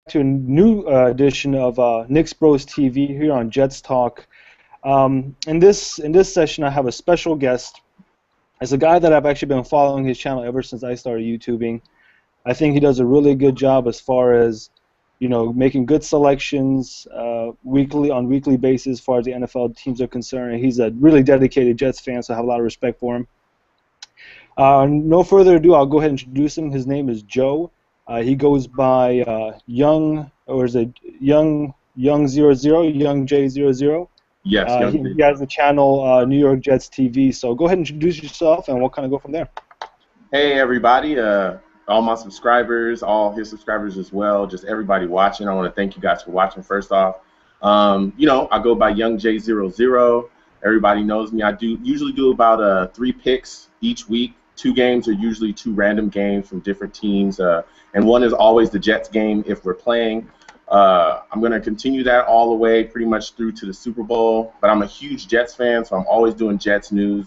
to a new edition of Knicks Bros TV here on Jets Talk. In this session, I have a special guest. It's a guy that I've actually been following his channel ever since I started YouTubing. I think he does a really good job as far as, making good selections weekly basis as far as the NFL teams are concerned. And he's a really dedicated Jets fan, so I have a lot of respect for him. No further ado, I'll go ahead and introduce him. His name is Joe. He goes by Young, or is it Young 00, Young J00. Yes, he has the channel New York Jets TV. So go ahead and introduce yourself, and we'll kind of go from there. Hey everybody, all my subscribers, all his subscribers as well, just everybody watching. I want to thank you guys for watching. First off, I go by Young J00. Everybody knows me. I usually do about 3 picks each week. 2 games are usually 2 random games from different teams, and one is always the Jets game if we're playing. I'm going to continue that all the way pretty much through to the Super Bowl, but I'm a huge Jets fan, so I'm always doing Jets news.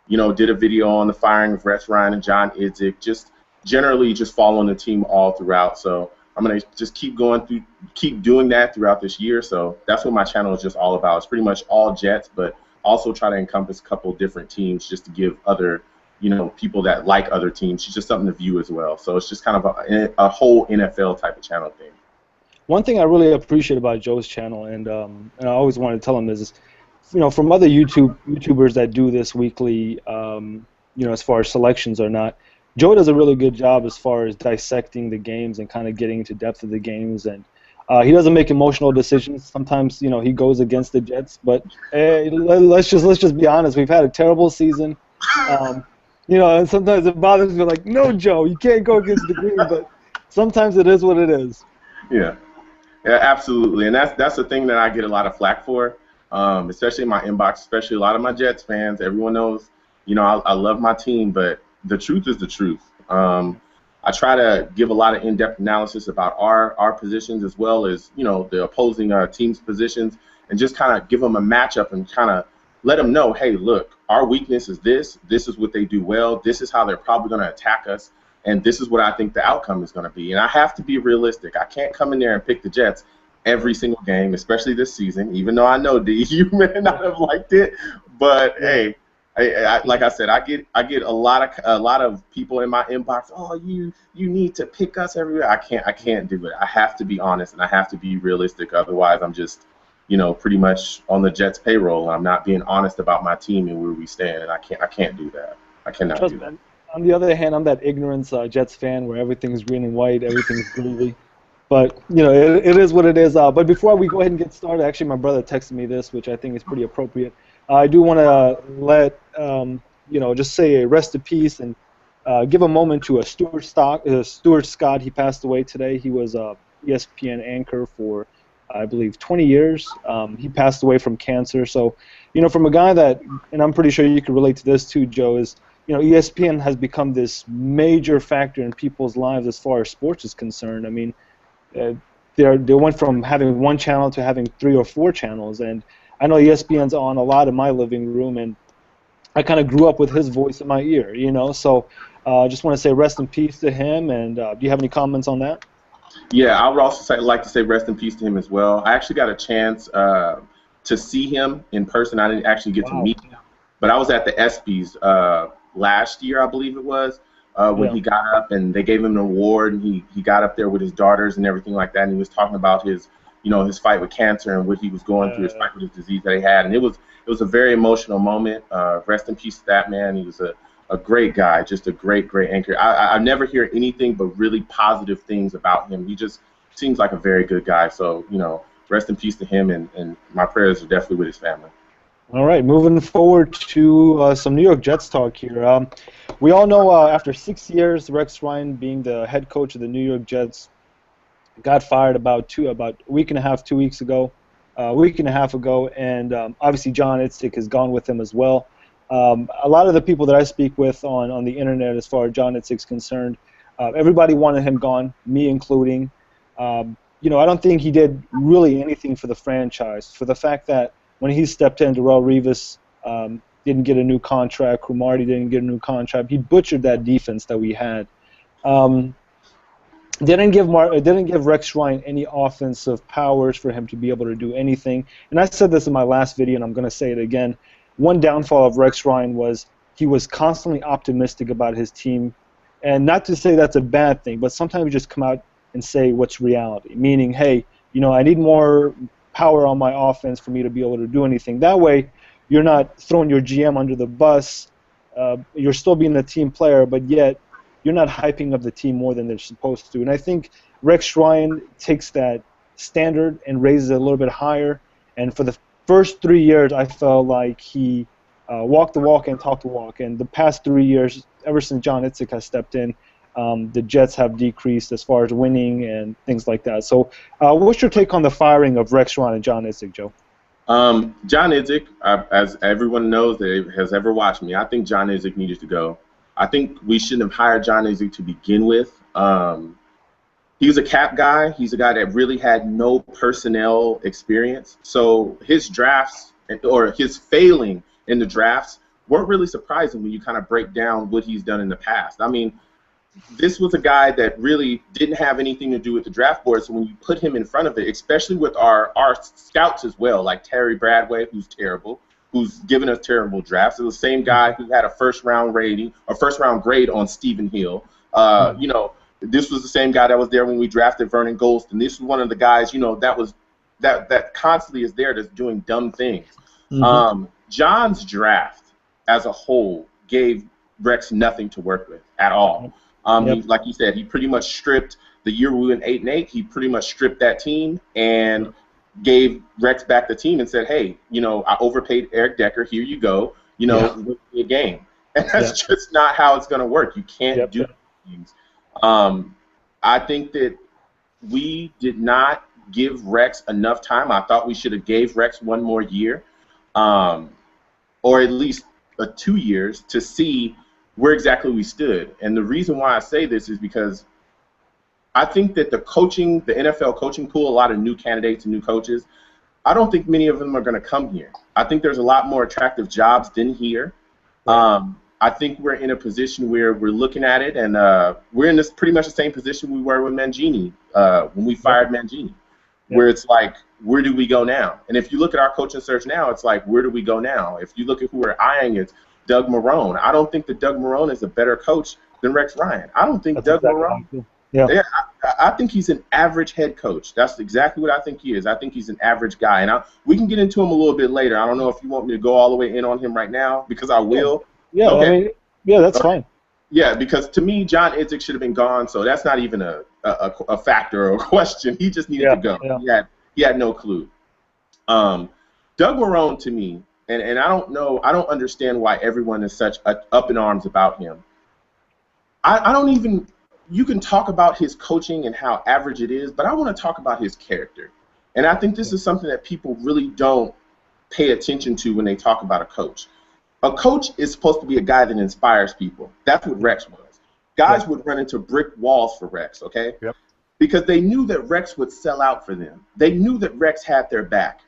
Did a video on the firing of Rex Ryan and John Idzik, just generally just following the team all throughout. So I'm going to just keep doing that throughout this year. So that's what my channel is just all about. It's pretty much all Jets, but also try to encompass a couple different teams just to give other people that like other teams, it's just something to view as well. So it's just kind of a whole NFL type of channel thing. One thing I really appreciate about Joe's channel, and I always wanted to tell him is, from other YouTubers that do this weekly, as far as selections or not, Joe does a really good job as far as dissecting the games and kind of getting into depth of the games, and he doesn't make emotional decisions. Sometimes, he goes against the Jets, but hey, let's just be honest. We've had a terrible season. And sometimes it bothers me, like, no, Joe, you can't go against the green, but sometimes it is what it is. Yeah, absolutely, and that's the thing that I get a lot of flack for, especially in my inbox, especially a lot of my Jets fans. Everyone knows, I love my team, but the truth is the truth. I try to give a lot of in-depth analysis about our positions as well as, the opposing team's positions, and just kind of give them a matchup and kind of let them know, hey, look, our weakness is this. This is what they do well. This is how they're probably going to attack us. And this is what I think the outcome is going to be. And I have to be realistic. I can't come in there and pick the Jets every single game, especially this season, even though I know, D, you may not have liked it. But, hey, like I said, I get a lot of people in my inbox, oh, you need to pick us everywhere. I can't do it. I have to be honest, and I have to be realistic. Otherwise, I'm just pretty much on the Jets payroll. I'm not being honest about my team and where we stand, and I can't do that. I cannot do that. On the other hand, I'm that ignorance Jets fan where everything's green and white, everything's groovy. But, it is what it is. But before we go ahead and get started, actually my brother texted me this, which I think is pretty appropriate. I do want to let, just say a rest in peace and give a moment to Stuart Scott. He passed away today. He was a ESPN anchor for, I believe, 20 years. He passed away from cancer. So, from a guy that, and I'm pretty sure you can relate to this too, Joe, is, ESPN has become this major factor in people's lives as far as sports is concerned. I mean, they went from having 1 channel to having 3 or 4 channels, and I know ESPN's on a lot in my living room, and I kind of grew up with his voice in my ear, So I just want to say rest in peace to him, and do you have any comments on that? Yeah, I would also like to say rest in peace to him as well. I actually got a chance to see him in person. I didn't actually get to meet him, but I was at the ESPYs last year, I believe it was, when he got up and they gave him an award, and he got up there with his daughters and everything like that, and he was talking about his his fight with cancer and what he was going through, his fight with his disease that he had, and it was a very emotional moment. Rest in peace to that man. He was a great guy, just a great anchor. I never hear anything but really positive things about him. He just seems like a very good guy. So, rest in peace to him, and my prayers are definitely with his family. All right, moving forward to some New York Jets talk here. We all know after 6 years, Rex Ryan being the head coach of the New York Jets got fired about a week and a half, 2 weeks ago, a week and a half ago, and obviously John Idzik has gone with him as well. A lot of the people that I speak with on the internet, as far as John Idzik's concerned, everybody wanted him gone, me including. I don't think he did really anything for the franchise. For the fact that when he stepped in, Darrelle Revis didn't get a new contract, Cromartie didn't get a new contract. He butchered that defense that we had. They didn't give Rex Ryan any offensive powers for him to be able to do anything. And I said this in my last video, and I'm going to say it again. One downfall of Rex Ryan was he was constantly optimistic about his team, and not to say that's a bad thing, but sometimes you just come out and say what's reality, meaning, hey, I need more power on my offense for me to be able to do anything. That way, you're not throwing your GM under the bus. You're still being a team player, but yet you're not hyping up the team more than they're supposed to. And I think Rex Ryan takes that standard and raises it a little bit higher. And for the first 3 years, I felt like he walked the walk and talked the walk. And the past 3 years, ever since John Idzik has stepped in, the Jets have decreased as far as winning and things like that. So what's your take on the firing of Rex Ryan and John Idzik, Joe? John Idzik, as everyone knows that has ever watched me, I think John Idzik needed to go. I think we shouldn't have hired John Idzik to begin with. He was a cap guy. He's a guy that really had no personnel experience. So his drafts, or his failing in the drafts, weren't really surprising when you kind of break down what he's done in the past. I mean, this was a guy that really didn't have anything to do with the draft board. So when you put him in front of it, especially with our scouts as well, like Terry Bradway, who's terrible, who's given us terrible drafts. It was the same guy who had a first-round grade on Stephen Hill. This was the same guy that was there when we drafted Vernon Golston. This was one of the guys, that constantly is there that's doing dumb things. Mm-hmm. John's draft as a whole gave Rex nothing to work with at all. Yep. Like you said, he pretty much stripped the year we went 8-8. He pretty much stripped that team and gave Rex back the team and said, "Hey, I overpaid Eric Decker. Here you go. Win me a game." And that's just not how it's going to work. You can't do things. I think that we did not give Rex enough time. I thought we should have gave Rex one more year, or at least 2 years to see where exactly we stood. And the reason why I say this is because I think that the NFL coaching pool, a lot of new candidates and new coaches, I don't think many of them are going to come here. I think there's a lot more attractive jobs than here. I think we're in a position where we're looking at it, and we're in this pretty much the same position we were with Mangini when we fired Mangini, where it's like, where do we go now? And if you look at our coaching search now, it's like, where do we go now? If you look at who we're eyeing, it's Doug Marrone. I don't think that Doug Marrone is a better coach than Rex Ryan. I don't think Doug Marrone. Yeah, I think he's an average head coach. That's exactly what I think he is. I think he's an average guy, and we can get into him a little bit later. I don't know if you want me to go all the way in on him right now, because I will. Yeah, okay. That's fine. Yeah, because to me, John Idzik should have been gone, so that's not even a factor or a question. He just needed to go. Yeah. He had no clue. Doug Marrone, to me, and I don't understand why everyone is such up in arms about him. I don't even. You can talk about his coaching and how average it is, but I want to talk about his character. And I think this is something that people really don't pay attention to when they talk about a coach. A coach is supposed to be a guy that inspires people. That's what Rex was. Guys would run into brick walls for Rex, okay? Yep. Because they knew that Rex would sell out for them. They knew that Rex had their back.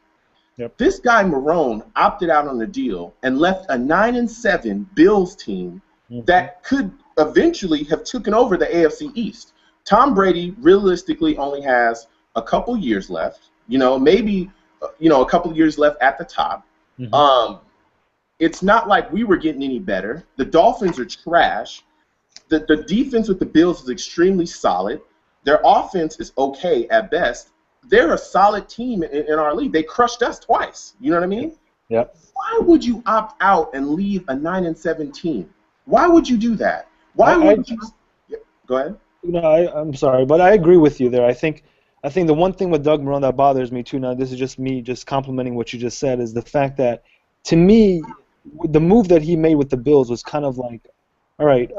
Yep. This guy, Marrone, opted out on the deal and left a 9-7 Bills team that could eventually have taken over the AFC East. Tom Brady realistically only has a couple years left, maybe a couple years left at the top. It's not like we were getting any better. The Dolphins are trash. The defense with the Bills is extremely solid. Their offense is okay at best. They're a solid team in our league. They crushed us twice. You know what I mean? Yep. Why would you opt out and leave a 9-7 team? Why would you do that? Why would you? Go ahead. I'm sorry, but I agree with you there. I think the one thing with Doug Marrone that bothers me too, now this is just me just complimenting what you just said, is the fact that, to me, the move that he made with the Bills was kind of like, all right,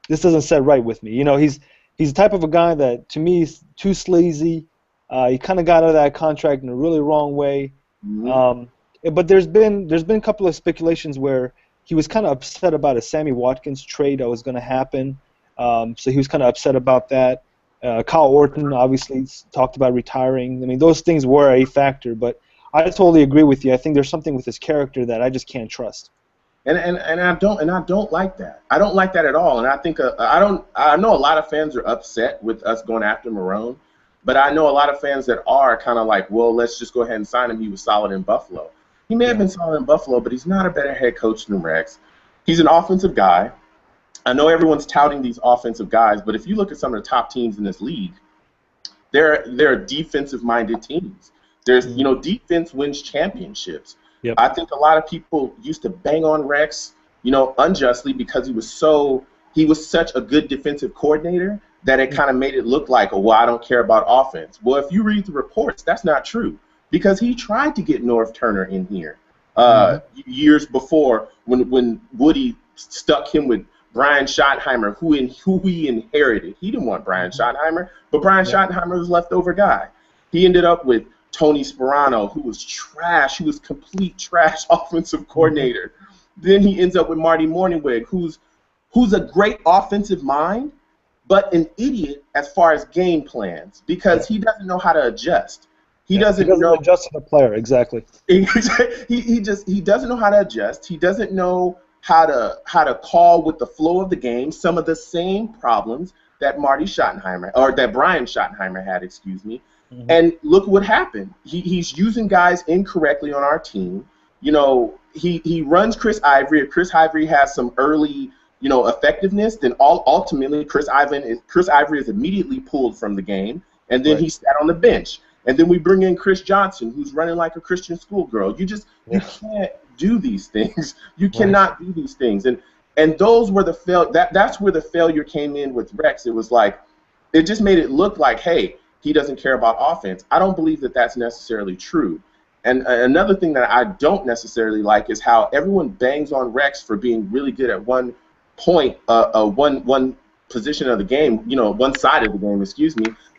this doesn't set right with me. He's the type of a guy that, to me, is too sleazy. He kind of got out of that contract in a really wrong way. But there's been a couple of speculations where he was kind of upset about a Sammy Watkins trade that was going to happen. So he was kind of upset about that. Kyle Orton obviously talked about retiring. I mean, those things were a factor, but I totally agree with you. I think there's something with his character that I just can't trust. And I don't like that. I don't like that at all. And I think I know a lot of fans are upset with us going after Marrone, but I know a lot of fans that are kind of like, well, let's just go ahead and sign him. He was solid in Buffalo. He may have been solid in Buffalo, but he's not a better head coach than Rex. He's an offensive guy. I know everyone's touting these offensive guys, but if you look at some of the top teams in this league, they're defensive-minded teams. There's, defense wins championships. Yep. I think a lot of people used to bang on Rex, unjustly because he was such a good defensive coordinator that it kind of made it look like, oh, well, I don't care about offense. Well, if you read the reports, that's not true because he tried to get Norv Turner in here years before when Woody stuck him with Brian Schottenheimer, who he inherited. He didn't want Brian Schottenheimer, but Brian Schottenheimer was a leftover guy. He ended up with Tony Sperano, who was trash. He was complete trash offensive coordinator. Then he ends up with Marty Mornhinweg, who's a great offensive mind, but an idiot as far as game plans because he doesn't know how to adjust. He doesn't know adjust to the player exactly. he doesn't know how to adjust. He doesn't know how to call with the flow of the game. Some of the same problems that Brian Schottenheimer had, And look what happened. He's using guys incorrectly on our team. He runs Chris Ivory. If Chris Ivory has some early, effectiveness, then ultimately Chris Ivory is immediately pulled from the game, and then he sat on the bench. And then we bring in Chris Johnson, who's running like a Christian schoolgirl. You can't do these things. You cannot do these things. And those were that's where the failure came in with Rex. It was like, it just made it look like, hey, he doesn't care about offense. I don't believe that that's necessarily true. And another thing that I don't necessarily like is how everyone bangs on Rex for being really good at one point, one position of the game, one side of the game,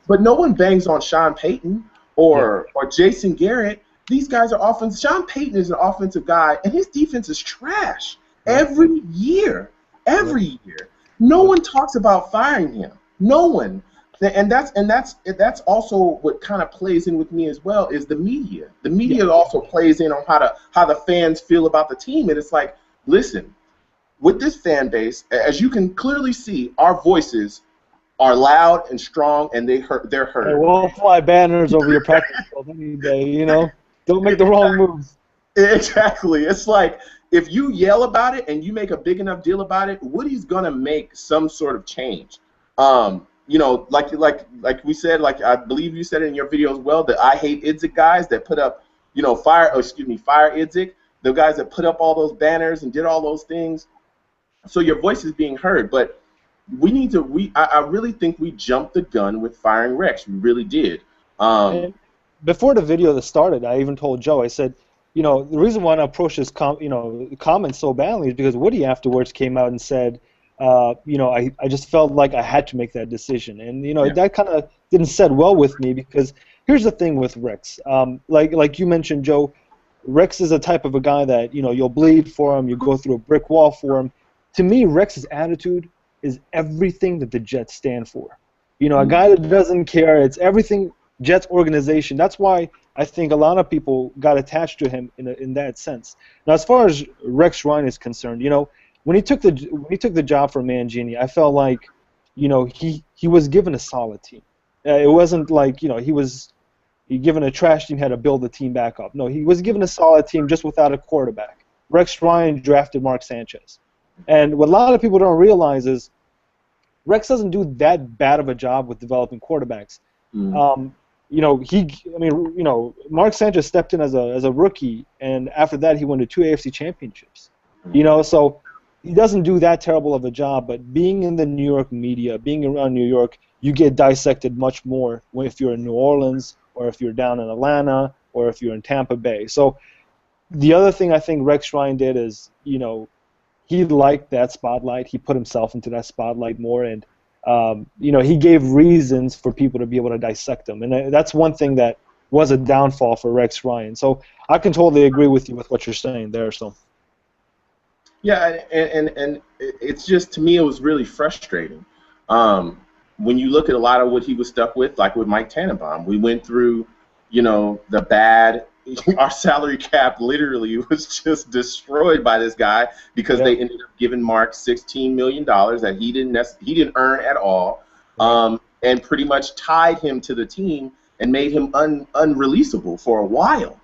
but no one bangs on Sean Payton or Jason Garrett. These guys are offensive. Sean Payton is an offensive guy, and his defense is trash every year. Every year. No one talks about firing him. No one. And that's also what kind of plays in with me as well is the media. The media also plays in on how the fans feel about the team, and it's like, listen, with this fan base, as you can clearly see, our voices are loud and strong, and they're heard. Hey, we'll fly banners over your practice field any day, Don't make the wrong moves. Exactly. It's like if you yell about it and you make a big enough deal about it, Woody's gonna make some sort of change. Like we said, like I believe you said in your video as well, that I hate Idzik guys that put up, fire Idzik, the guys that put up all those banners and did all those things. So your voice is being heard, but I really think we jumped the gun with firing Rex. We really did. Before the video that started, I even told Joe, I said, the reason why I approached this comments so badly is because Woody afterwards came out and said, I just felt like I had to make that decision. And, that kind of didn't set well with me because here's the thing with Rex. Like you mentioned, Joe, Rex is a type of a guy that, you'll bleed for him, you go through a brick wall for him. To me, Rex's attitude is everything that the Jets stand for. A guy that doesn't care. It's everything Jets organization. That's why I think a lot of people got attached to him in that sense. Now, as far as Rex Ryan is concerned, when he took the job for Mangini, I felt like, he was given a solid team. It wasn't like he was given a trash team, had to build the team back up. No, he was given a solid team just without a quarterback. Rex Ryan drafted Mark Sanchez, and what a lot of people don't realize is Rex doesn't do that bad of a job with developing quarterbacks. Mark Sanchez stepped in as a rookie, and after that he won the 2 AFC championships. So he doesn't do that terrible of a job, but being in the New York media, being around New York, you get dissected much more if you're in New Orleans or if you're down in Atlanta or if you're in Tampa Bay. So the other thing I think Rex Ryan did is, he liked that spotlight. He put himself into that spotlight more, and he gave reasons for people to be able to dissect him. And that's one thing that was a downfall for Rex Ryan. So I can totally agree with you with what you're saying there. So. Yeah, and it's just, to me, it was really frustrating. When you look at a lot of what he was stuck with, like with Mike Tannenbaum, we went through, the bad our salary cap literally was just destroyed by this guy because they ended up giving Mark $16 million that he didn't earn at all, and pretty much tied him to the team and made him unreleasable for a while.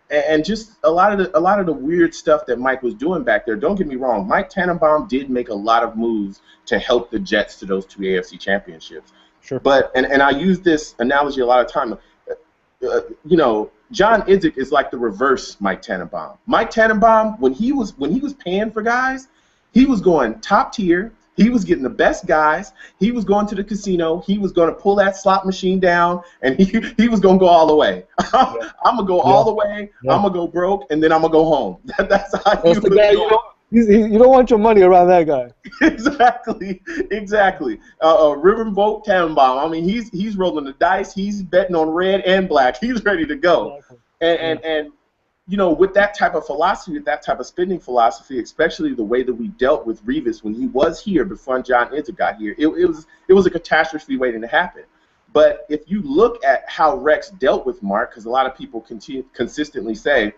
And just a lot of the weird stuff that Mike was doing back there. Don't get me wrong, Mike Tannenbaum did make a lot of moves to help the Jets to those 2 AFC championships. Sure. But and I use this analogy a lot of time. John Idzik is like the reverse Mike Tannenbaum. Mike Tannenbaum, when he was paying for guys, he was going top tier. He was getting the best guys. He was going to the casino. He was going to pull that slot machine down, and he was going to go all the way. I'm going to go all the way. I'm going to go broke, and then I'm going to go home. That's how he was going. You don't want your money around that guy. Exactly. Riverboat Tannenbaum. I mean, he's rolling the dice. He's betting on red and black. He's ready to go. Exactly. And with that type of philosophy, that type of spending philosophy, especially the way that we dealt with Revis when he was here before John Idzik got here, it was a catastrophe waiting to happen. But if you look at how Rex dealt with Mark, because a lot of people consistently say,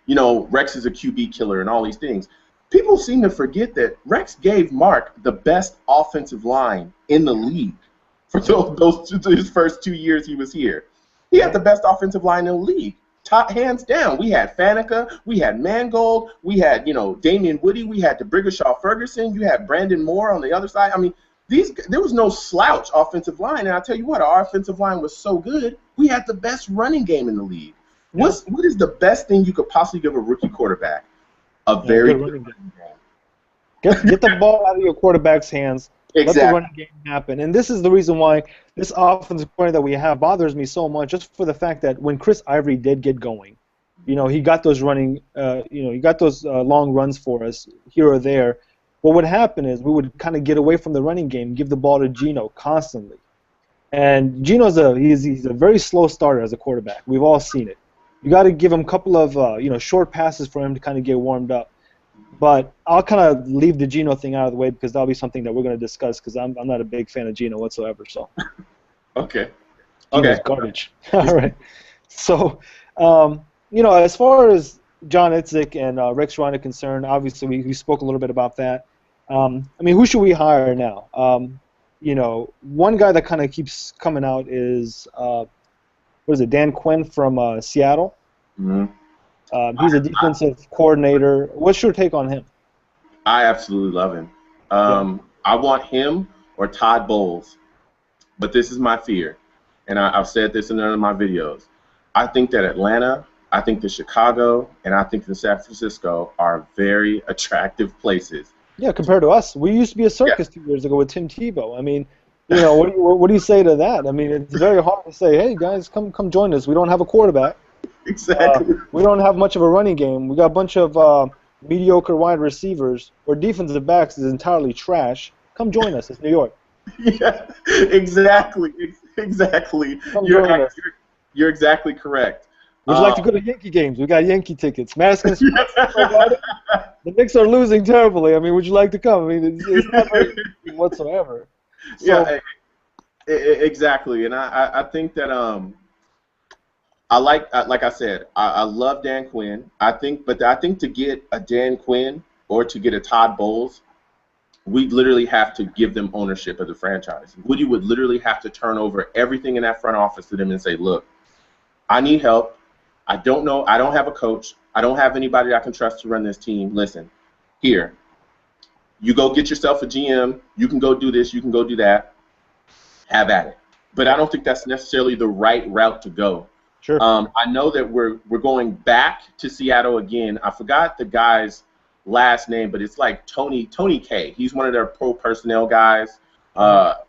Rex is a QB killer and all these things. People seem to forget that Rex gave Mark the best offensive line in the league for his first 2 years he was here. He had the best offensive line in the league, hands down. We had Faneca, we had Mangold, we had Damian Woody, we had DeBrigashaw Ferguson, you had Brandon Moore on the other side. I mean, there was no slouch offensive line, and I'll tell you what, our offensive line was so good, we had the best running game in the league. What is the best thing you could possibly give a rookie quarterback? A very good running game. Get the ball out of your quarterback's hands. Exactly. Let the running game happen. And this is the reason why this offensive coordinator that we have bothers me so much, just for the fact that when Chris Ivory did get going, he got those running, he got those long runs for us here or there. What would happen is we would kind of get away from the running game, give the ball to Geno constantly. And Geno's he's a very slow starter as a quarterback. We've all seen it. You got to give him a couple of short passes for him to kind of get warmed up. But I'll kind of leave the Geno thing out of the way because that'll be something that we're going to discuss because I'm not a big fan of Geno whatsoever. So. Okay. Geno's garbage. All right. So, as far as John Idzik and Rex Ryan are concerned, obviously we spoke a little bit about that. Who should we hire now? One guy that kind of keeps coming out is Dan Quinn from Seattle. Mm-hmm. He's a defensive coordinator. What's your take on him? I absolutely love him. I want him or Todd Bowles, but this is my fear, and I've said this in none of my videos. I think that Atlanta, I think that Chicago, and I think that San Francisco are very attractive places. Yeah, compared to us. We used to be a circus 2 years ago with Tim Tebow. I mean, what do you say to that? I mean, it's very hard to say, hey, guys, come join us. We don't have a quarterback. Exactly. We don't have much of a running game. We got a bunch of mediocre wide receivers. Our defensive backs is entirely trash. Come join us. It's New York. Yeah, exactly. You're exactly correct. Would you like to go to Yankee games? We got Yankee tickets. Madison Square Garden. The Knicks are losing terribly. I mean, would you like to come? I mean, it's not very interesting whatsoever. So, yeah, exactly. And I think that I like I said, I love Dan Quinn. I think to get a Dan Quinn or to get a Todd Bowles, we literally have to give them ownership of the franchise. Woody would literally have to turn over everything in that front office to them and say, look, I need help. I don't know. I don't have a coach. I don't have anybody I can trust to run this team. Listen, here, you go get yourself a GM. You can go do this. You can go do that. Have at it. But I don't think that's necessarily the right route to go. Sure. I know that we're going back to Seattle again. I forgot the guy's last name, but it's like Tony K. He's one of their pro personnel guys.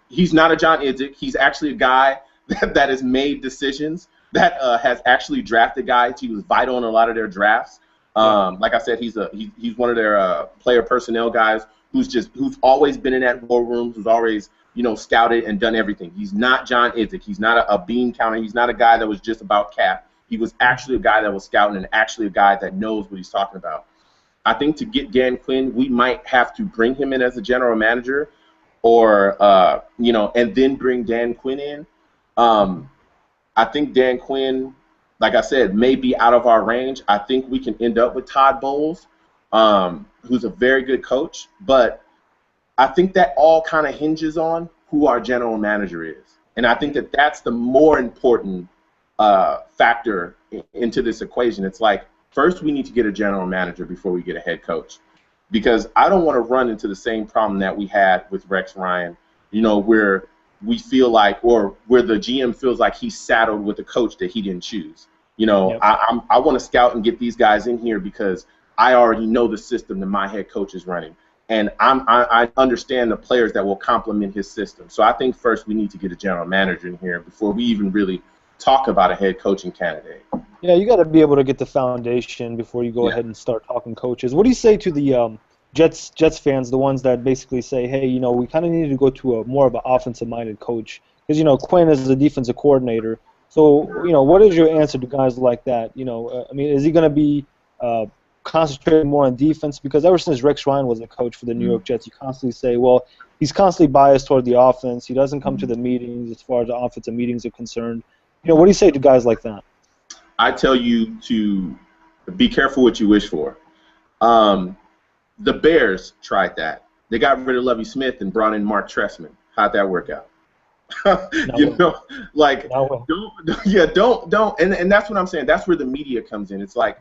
He's not a John Idzik. He's actually a guy that has made decisions, that has actually drafted guys. He was vital in a lot of their drafts. Like I said, he's one of their player personnel guys who's always been in that war room, who's always scouted and done everything. He's not John Idzik. He's not a bean counter. He's not a guy that was just about cap. He was actually a guy that was scouting and actually a guy that knows what he's talking about. I think to get Dan Quinn, we might have to bring him in as a general manager, or and then bring Dan Quinn in. I think Dan Quinn like I said, may be out of our range. I think we can end up with Todd Bowles, who's a very good coach, but I think that all kind of hinges on who our general manager is. And I think that that's the more important factor into this equation. It's like, first we need to get a general manager before we get a head coach. Because I don't want to run into the same problem that we had with Rex Ryan, where we feel like, or where the GM feels like he's saddled with a coach that he didn't choose. Yep. I want to scout and get these guys in here because I already know the system that my head coach is running. And I understand the players that will complement his system. So I think first we need to get a general manager in here before we even really talk about a head coaching candidate. Yeah, you got to be able to get the foundation before you go ahead and start talking coaches. What do you say to the Jets fans, the ones that basically say, hey, we kind of need to go to more of an offensive-minded coach? Because, Quinn is a defensive coordinator. So, what is your answer to guys like that? I mean, is he going to be concentrating more on defense? Because ever since Rex Ryan was a coach for the New York Jets, you constantly say, well, he's constantly biased toward the offense. He doesn't come to the meetings as far as the offensive meetings are concerned. What do you say to guys like that? I tell you to be careful what you wish for. The Bears tried that. They got rid of Lovie Smith and brought in Mark Trestman. How'd that work out? Don't. And that's what I'm saying. That's where the media comes in. It's like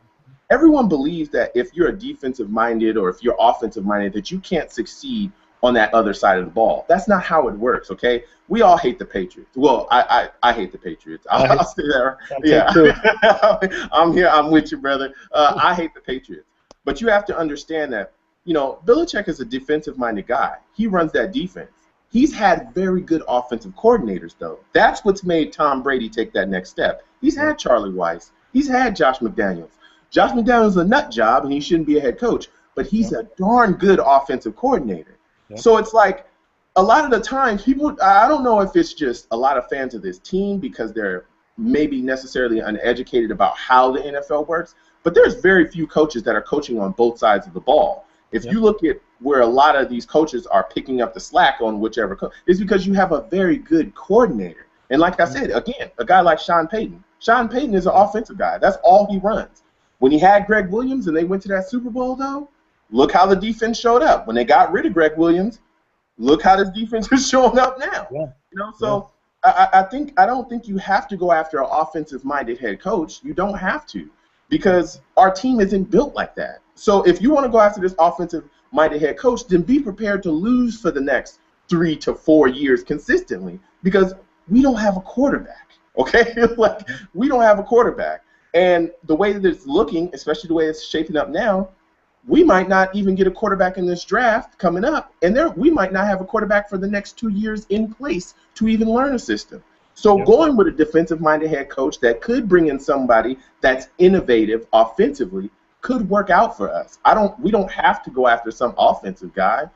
everyone believes that if you're a defensive-minded or if you're offensive-minded that you can't succeed on that other side of the ball. That's not how it works, okay? We all hate the Patriots. Well, I hate the Patriots. I'll say that. Yeah. I'm here. I'm with you, brother. I hate the Patriots. But you have to understand that, Belichick is a defensive-minded guy. He runs that defense. He's had very good offensive coordinators, though. That's what's made Tom Brady take that next step. He's had Charlie Weiss. He's had Josh McDaniels. Josh McDaniels is a nut job, and he shouldn't be a head coach. But he's a darn good offensive coordinator. Yeah. So it's like a lot of the times people, I don't know if it's just a lot of fans of this team because they're maybe necessarily uneducated about how the NFL works, but there's very few coaches that are coaching on both sides of the ball. If you look at where a lot of these coaches are picking up the slack on whichever coach, it's because you have a very good coordinator. And like I said, again, a guy like Sean Payton. Sean Payton is an offensive guy. That's all he runs. When he had Greg Williams and they went to that Super Bowl, though, look how the defense showed up. When they got rid of Greg Williams, look how this defense is showing up now. Yeah. So I don't think you have to go after an offensive-minded head coach. You don't have to, because our team isn't built like that. So if you want to go after this offensive-minded head coach, then be prepared to lose for the next 3 to 4 years consistently, because we don't have a quarterback. Okay, we don't have a quarterback, and the way that it's looking, especially the way it's shaping up now, we might not even get a quarterback in this draft coming up, and we might not have a quarterback for the next 2 years in place to even learn a system. So going with a defensive-minded head coach that could bring in somebody that's innovative offensively could work out for us. We don't have to go after some offensive guy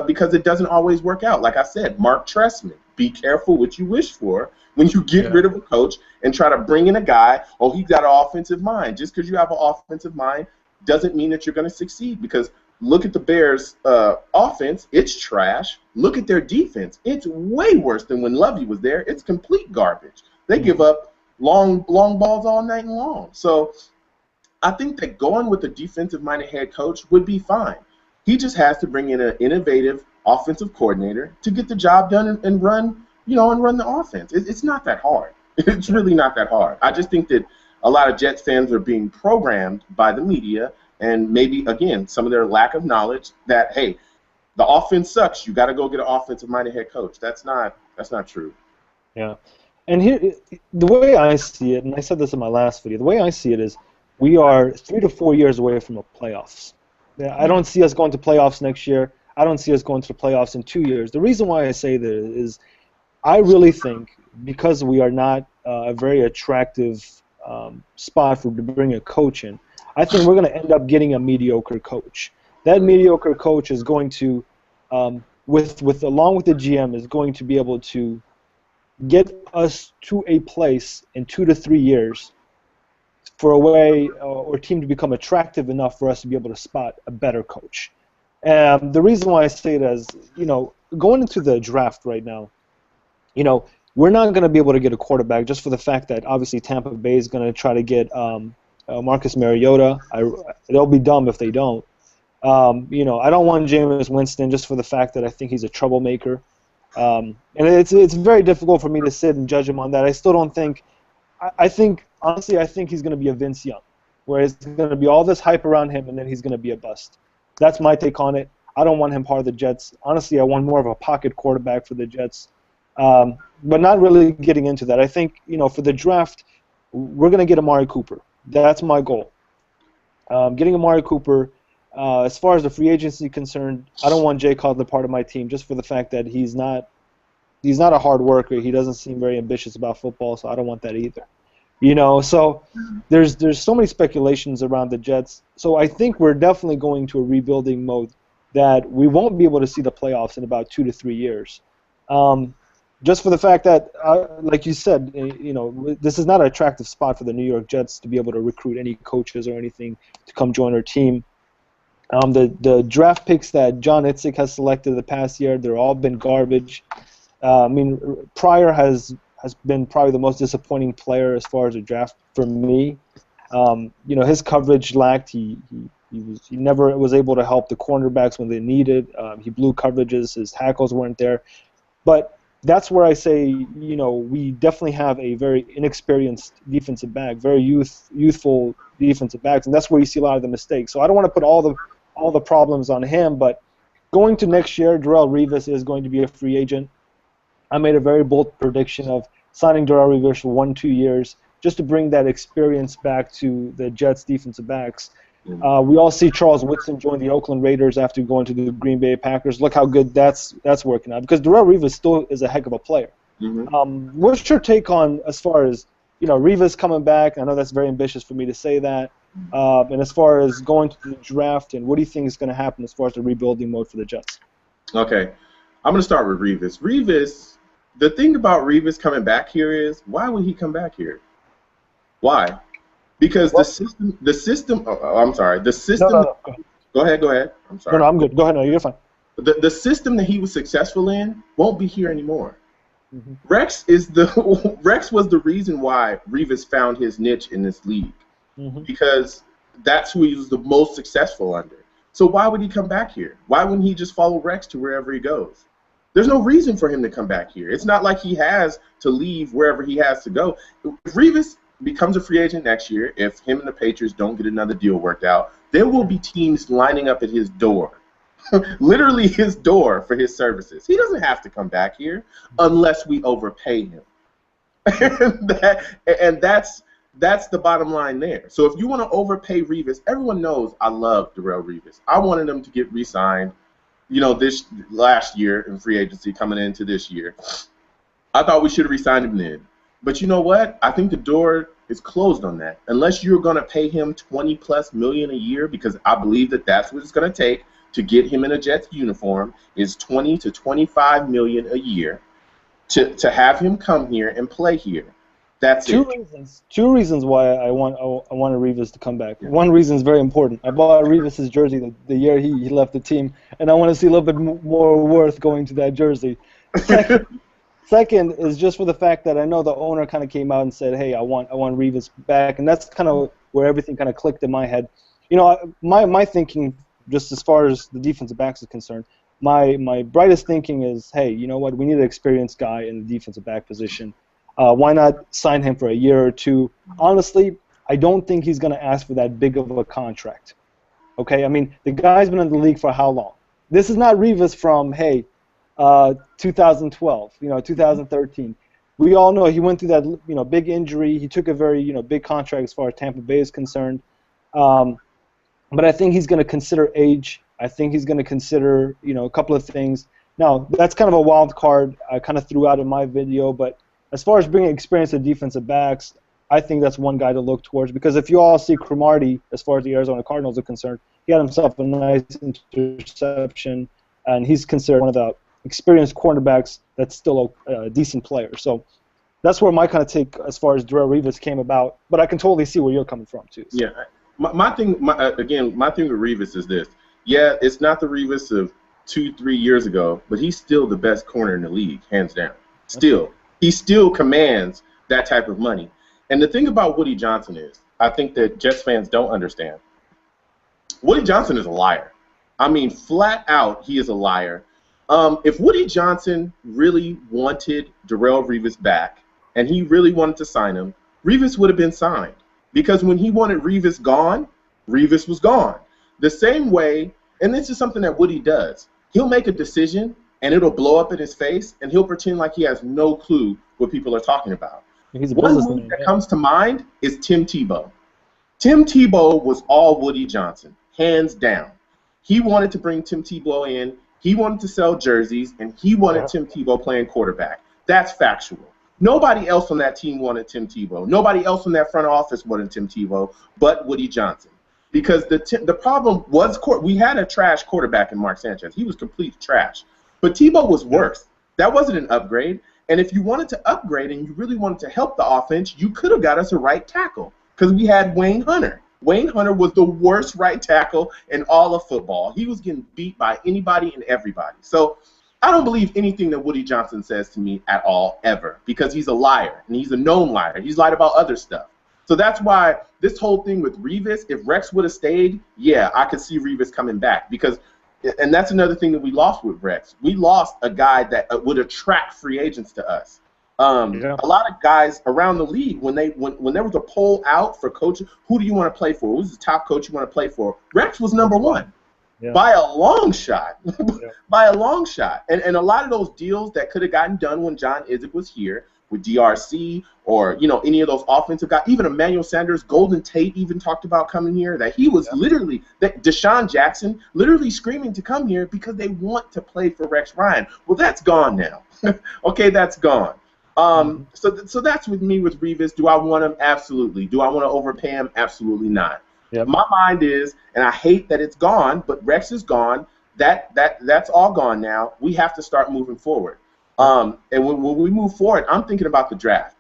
because it doesn't always work out. Like I said, Mark Trestman, be careful what you wish for when you get rid of a coach and try to bring in a guy, he's got an offensive mind. Just because you have an offensive mind doesn't mean that you're going to succeed, because look at the Bears' offense. It's trash. Look at their defense. It's way worse than when Lovey was there. It's complete garbage. They give up long balls all night long. So I think that going with a defensive-minded head coach would be fine. He just has to bring in an innovative offensive coordinator to get the job done and run the offense. It's not that hard. It's really not that hard. I just think that a lot of Jets fans are being programmed by the media, and maybe, again, some of their lack of knowledge that, hey, the offense sucks. You got to go get an offensive-minded head coach. That's not true. Yeah. And here, the way I see it, and I said this in my last video, the way I see it is we are 3 to 4 years away from the playoffs. I don't see us going to playoffs next year. I don't see us going to the playoffs in 2 years. The reason why I say that is I really think because we are not a very attractive spot to bring a coach in, I think we're going to end up getting a mediocre coach. That mediocre coach is going to, along with the GM, is going to be able to get us to a place in 2 to 3 years for a way or team to become attractive enough for us to be able to spot a better coach. The reason why I say that is, going into the draft right now, we're not going to be able to get a quarterback just for the fact that obviously Tampa Bay is going to try to get Marcus Mariota. They'll be dumb if they don't. You know, I don't want Jameis Winston just for the fact that I think he's a troublemaker. And it's very difficult for me to sit and judge him on that. I still don't think – I think – honestly, I think he's going to be a Vince Young, where it's going to be all this hype around him and then he's going to be a bust. That's my take on it. I don't want him part of the Jets. Honestly, I want more of a pocket quarterback for the Jets. But not really getting into that. I think, you know, for the draft, we're going to get Amari Cooper. That's my goal. Getting Amari Cooper, as far as the free agency concerned, I don't want Jay Cutler part of my team just for the fact that he's not a hard worker. He doesn't seem very ambitious about football, so I don't want that either. You know, so there's so many speculations around the Jets. So I think we're definitely going to a rebuilding mode that we won't be able to see the playoffs in about 2 to 3 years. Just for the fact that, like you said, you know, this is not an attractive spot for the New York Jets to be able to recruit any coaches or anything to come join our team. The draft picks that John Itzik has selected the past year, they've all been garbage. I mean, Pryor has been probably the most disappointing player as far as the draft for me. You know, his coverage lacked. He never was able to help the cornerbacks when they needed. He blew coverages. His tackles weren't there. But that's where I say, you know, we definitely have a very inexperienced defensive back, very youthful defensive backs, and that's where you see a lot of the mistakes. So I don't want to put all the problems on him, but going to next year, Darrelle Revis is going to be a free agent. I made a very bold prediction of signing Darrelle Revis for 1-2 years just to bring that experience back to the Jets defensive backs. We all see Charles Woodson join the Oakland Raiders after going to the Green Bay Packers. Look how good that's working out, because Darrelle Revis still is a heck of a player. Mm-hmm. What's your take on, as far as, you know, Revis coming back? I know that's very ambitious for me to say that. And as far as going to the draft, and what do you think is going to happen as far as the rebuilding mode for the Jets? Okay, I'm going to start with Revis. Revis, the thing about Revis coming back here is, why would he come back here? Why? Because the system. Oh, I'm sorry. The system. No. Go ahead. I'm sorry. No, I'm good. Go ahead. No, you're fine. The system that he was successful in won't be here anymore. Mm-hmm. Rex was the reason why Revis found his niche in this league, because that's who he was the most successful under. So why would he come back here? Why wouldn't he just follow Rex to wherever he goes? There's no reason for him to come back here. It's not like he has to leave wherever he has to go. If Revis becomes a free agent next year, if him and the Patriots don't get another deal worked out, there will be teams lining up at his door, literally his door, for his services. He doesn't have to come back here unless we overpay him. and that's the bottom line there. So if you want to overpay Revis, everyone knows I love Darrelle Revis. I wanted him to get re-signed, you know, this last year in free agency coming into this year. I thought we should have re-signed him then. But you know what? I think the door is closed on that. Unless you're going to pay him $20+ million a year, because I believe that that's what it's going to take to get him in a Jets uniform, is $20 to $25 million a year to have him come here and play here. That's Two reasons why I want Revis to come back. One reason is very important. I bought Revis' jersey the year he left the team, and I want to see a little bit more worth going to that jersey. Second is just for the fact that I know the owner kind of came out and said, hey, I want Revis back, and that's kind of where everything kind of clicked in my head. You know, my thinking, just as far as the defensive backs is concerned, my brightest thinking is, hey, you know what, we need an experienced guy in the defensive back position. Why not sign him for a year or two? Honestly, I don't think he's going to ask for that big of a contract. Okay, I mean, the guy's been in the league for how long? This is not Revis from, hey, 2012, 2013. We all know he went through that, big injury. He took a very, big contract as far as Tampa Bay is concerned. But I think he's going to consider age. I think he's going to consider, a couple of things. Now, that's kind of a wild card I kind of threw out in my video, but as far as bringing experience to defensive backs, I think that's one guy to look towards, because if you all see Cromartie, as far as the Arizona Cardinals are concerned, he had himself a nice interception, and he's considered one of the experienced cornerbacks that's still a decent player. So that's where my kind of take as far as Darrelle Revis came about, but I can totally see where you're coming from, too. So. Yeah. My thing with Revis is this. Yeah, it's not the Revis of 2-3 years ago, but he's still the best corner in the league, hands down. Still. he still commands that type of money. And the thing about Woody Johnson is, I think that Jets fans don't understand. Woody Johnson is a liar. I mean, flat out, he is a liar. If Woody Johnson really wanted Darrelle Revis back and he really wanted to sign him, Revis would have been signed. Because when he wanted Revis gone, Revis was gone. The same way, and this is something that Woody does, he'll make a decision and it'll blow up in his face and he'll pretend like he has no clue what people are talking about. He's a One businessman. move that comes to mind is Tim Tebow. Tim Tebow was all Woody Johnson, hands down. He wanted to bring Tim Tebow in. He wanted to sell jerseys, and he wanted Tim Tebow playing quarterback. That's factual. Nobody else on that team wanted Tim Tebow. Nobody else in that front office wanted Tim Tebow but Woody Johnson. Because the problem was we had a trash quarterback in Mark Sanchez. He was complete trash. But Tebow was worse. That wasn't an upgrade. And if you wanted to upgrade and you really wanted to help the offense, you could have got us a right tackle because we had Wayne Hunter. Wayne Hunter was the worst right tackle in all of football. He was getting beat by anybody and everybody. So I don't believe anything that Woody Johnson says to me at all, ever, because he's a liar, and he's a known liar. He's lied about other stuff. So that's why this whole thing with Revis, if Rex would have stayed, yeah, I could see Revis coming back because – and that's another thing that we lost with Rex. We lost a guy that would attract free agents to us. A lot of guys around the league, when there was a poll out for coaches, who do you want to play for? Who's the top coach you want to play for? Rex was number one by a long shot. By a long shot. And a lot of those deals that could have gotten done when John Idzik was here with DRC or, any of those offensive guys, even Emmanuel Sanders, Golden Tate even talked about coming here, that he was literally, that Deshaun Jackson literally screaming to come here because they want to play for Rex Ryan. Well, that's gone now. Okay, that's gone. So that's with me with Revis. Do I want him? Absolutely. Do I want to overpay him? Absolutely not. Yep. My mind is, and I hate that it's gone, but Rex is gone. That's all gone now. We have to start moving forward. And when we move forward, I'm thinking about the draft.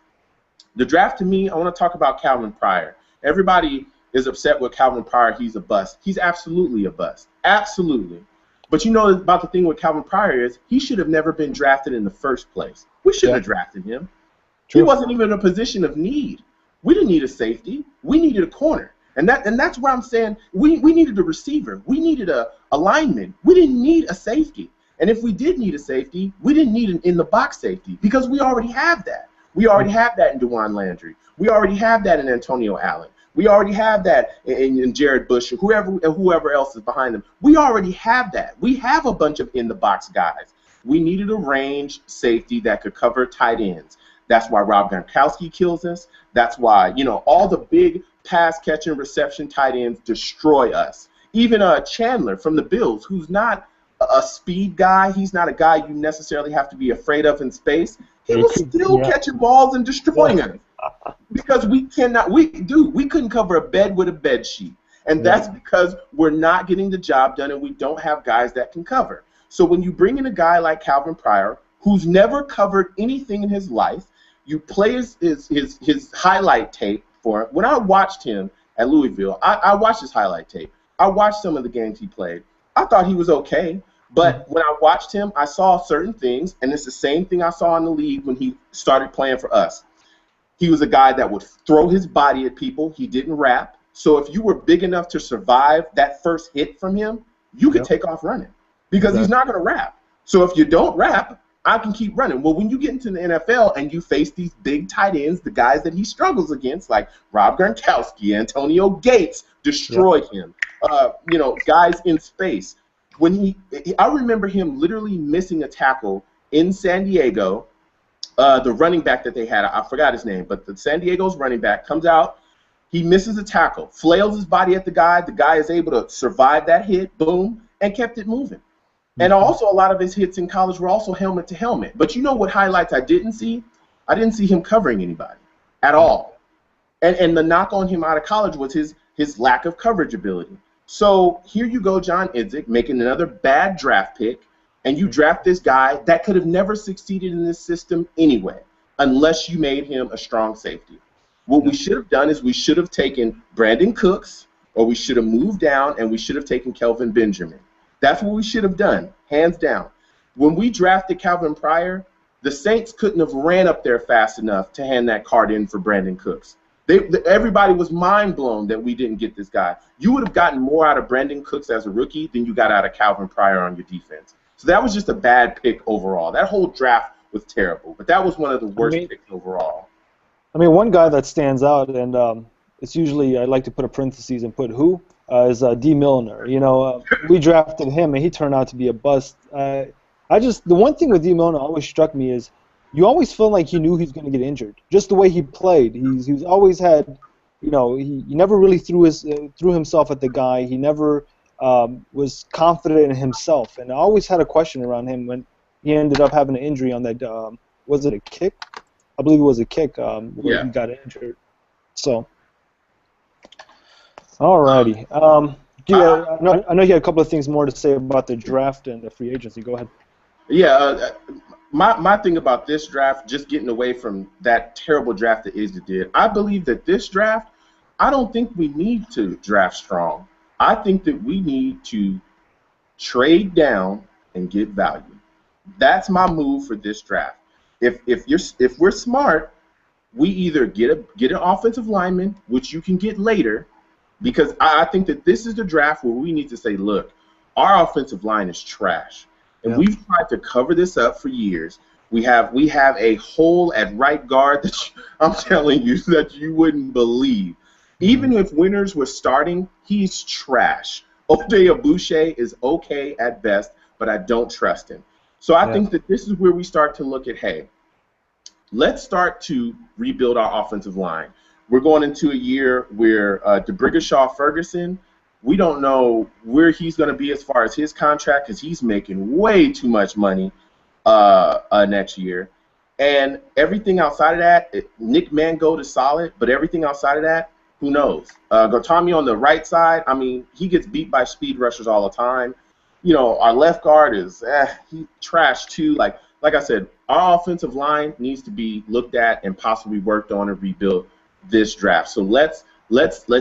The draft, to me, I want to talk about Calvin Pryor. Everybody is upset with Calvin Pryor. He's a bust. He's absolutely a bust. Absolutely. But about the thing with Calvin Pryor is he should have never been drafted in the first place. We shouldn't have drafted him. True. He wasn't even in a position of need. We didn't need a safety. We needed a corner. And that's where I'm saying we needed a receiver. We needed a lineman. We didn't need a safety. And if we did need a safety, we didn't need an in-the-box safety because we already have that. We already have that in DeJuan Landry. We already have that in Antonio Allen. We already have that in Jared Bush or whoever else is behind them. We already have that. We have a bunch of in-the-box guys. We needed a range safety that could cover tight ends. That's why Rob Gronkowski kills us. That's why, all the big pass-catching reception tight ends destroy us. Even Chandler from the Bills, who's not a speed guy. He's not a guy you necessarily have to be afraid of in space. He was still catching balls and destroying us because we couldn't cover a bed with a bed sheet. And that's because we're not getting the job done and we don't have guys that can cover. So when you bring in a guy like Calvin Pryor, who's never covered anything in his life, you play his highlight tape for him. When I watched him at Louisville, I watched his highlight tape. I watched some of the games he played. I thought he was okay. But when I watched him, I saw certain things, and it's the same thing I saw in the league when he started playing for us. He was a guy that would throw his body at people. He didn't rap. So if you were big enough to survive that first hit from him, you could take off running because he's not going to rap. So if you don't rap, I can keep running. Well, when you get into the NFL and you face these big tight ends, the guys that he struggles against, like Rob Gronkowski, Antonio Gates, destroy him. Guys in space. I remember him literally missing a tackle in San Diego. The running back that they had, I forgot his name, but the San Diego's running back comes out. He misses a tackle, flails his body at the guy. The guy is able to survive that hit, boom, and kept it moving. And also a lot of his hits in college were also helmet to helmet. But you know what highlights I didn't see? I didn't see him covering anybody at all. And the knock on him out of college was his lack of coverage ability. So here you go, John Idzik, making another bad draft pick, and you draft this guy that could have never succeeded in this system anyway, unless you made him a strong safety. What we should have done is we should have taken Brandon Cooks, or we should have moved down, and we should have taken Kelvin Benjamin. That's what we should have done, hands down. When we drafted Calvin Pryor, the Saints couldn't have ran up there fast enough to hand that card in for Brandon Cooks. Everybody was mind blown that we didn't get this guy. You would have gotten more out of Brandon Cooks as a rookie than you got out of Calvin Pryor on your defense. So that was just a bad pick overall. That whole draft was terrible, but that was one of the worst picks overall. I mean, one guy that stands out, and it's usually I like to put a parentheses and put who, is D. Milliner. You know, we drafted him, and he turned out to be a bust. The one thing with D. Milliner always struck me is you always feel like he knew he was going to get injured. Just the way he played, he's always had, you know, he never really threw himself at the guy. He never was confident in himself, and I always had a question around him when he ended up having an injury on that. Was it a kick? I believe it was a kick where he got injured. So, alrighty. I know you had a couple of things more to say about the draft and the free agency. Go ahead. Yeah, my thing about this draft, just getting away from that terrible draft that Izzy did, I believe that this draft, I don't think we need to draft strong. I think that we need to trade down and get value. That's my move for this draft. If we're smart, we either get an offensive lineman, which you can get later, because I think that this is the draft where we need to say, look, our offensive line is trash. And we've tried to cover this up for years. We have a hole at right guard that I'm telling you that you wouldn't believe. Even if Winters was starting, he's trash. Oday Aboushi is okay at best, but I don't trust him. So I think that this is where we start to look at, hey, let's start to rebuild our offensive line. We're going into a year where DeBrickashaw-Ferguson, we don't know where he's going to be as far as his contract because he's making way too much money next year. And everything outside of that, Nick Mangold is solid, but everything outside of that, who knows? Gautami on the right side, I mean, he gets beat by speed rushers all the time. You know, our left guard is he trash too. Like I said, our offensive line needs to be looked at and possibly worked on and rebuilt this draft. So let's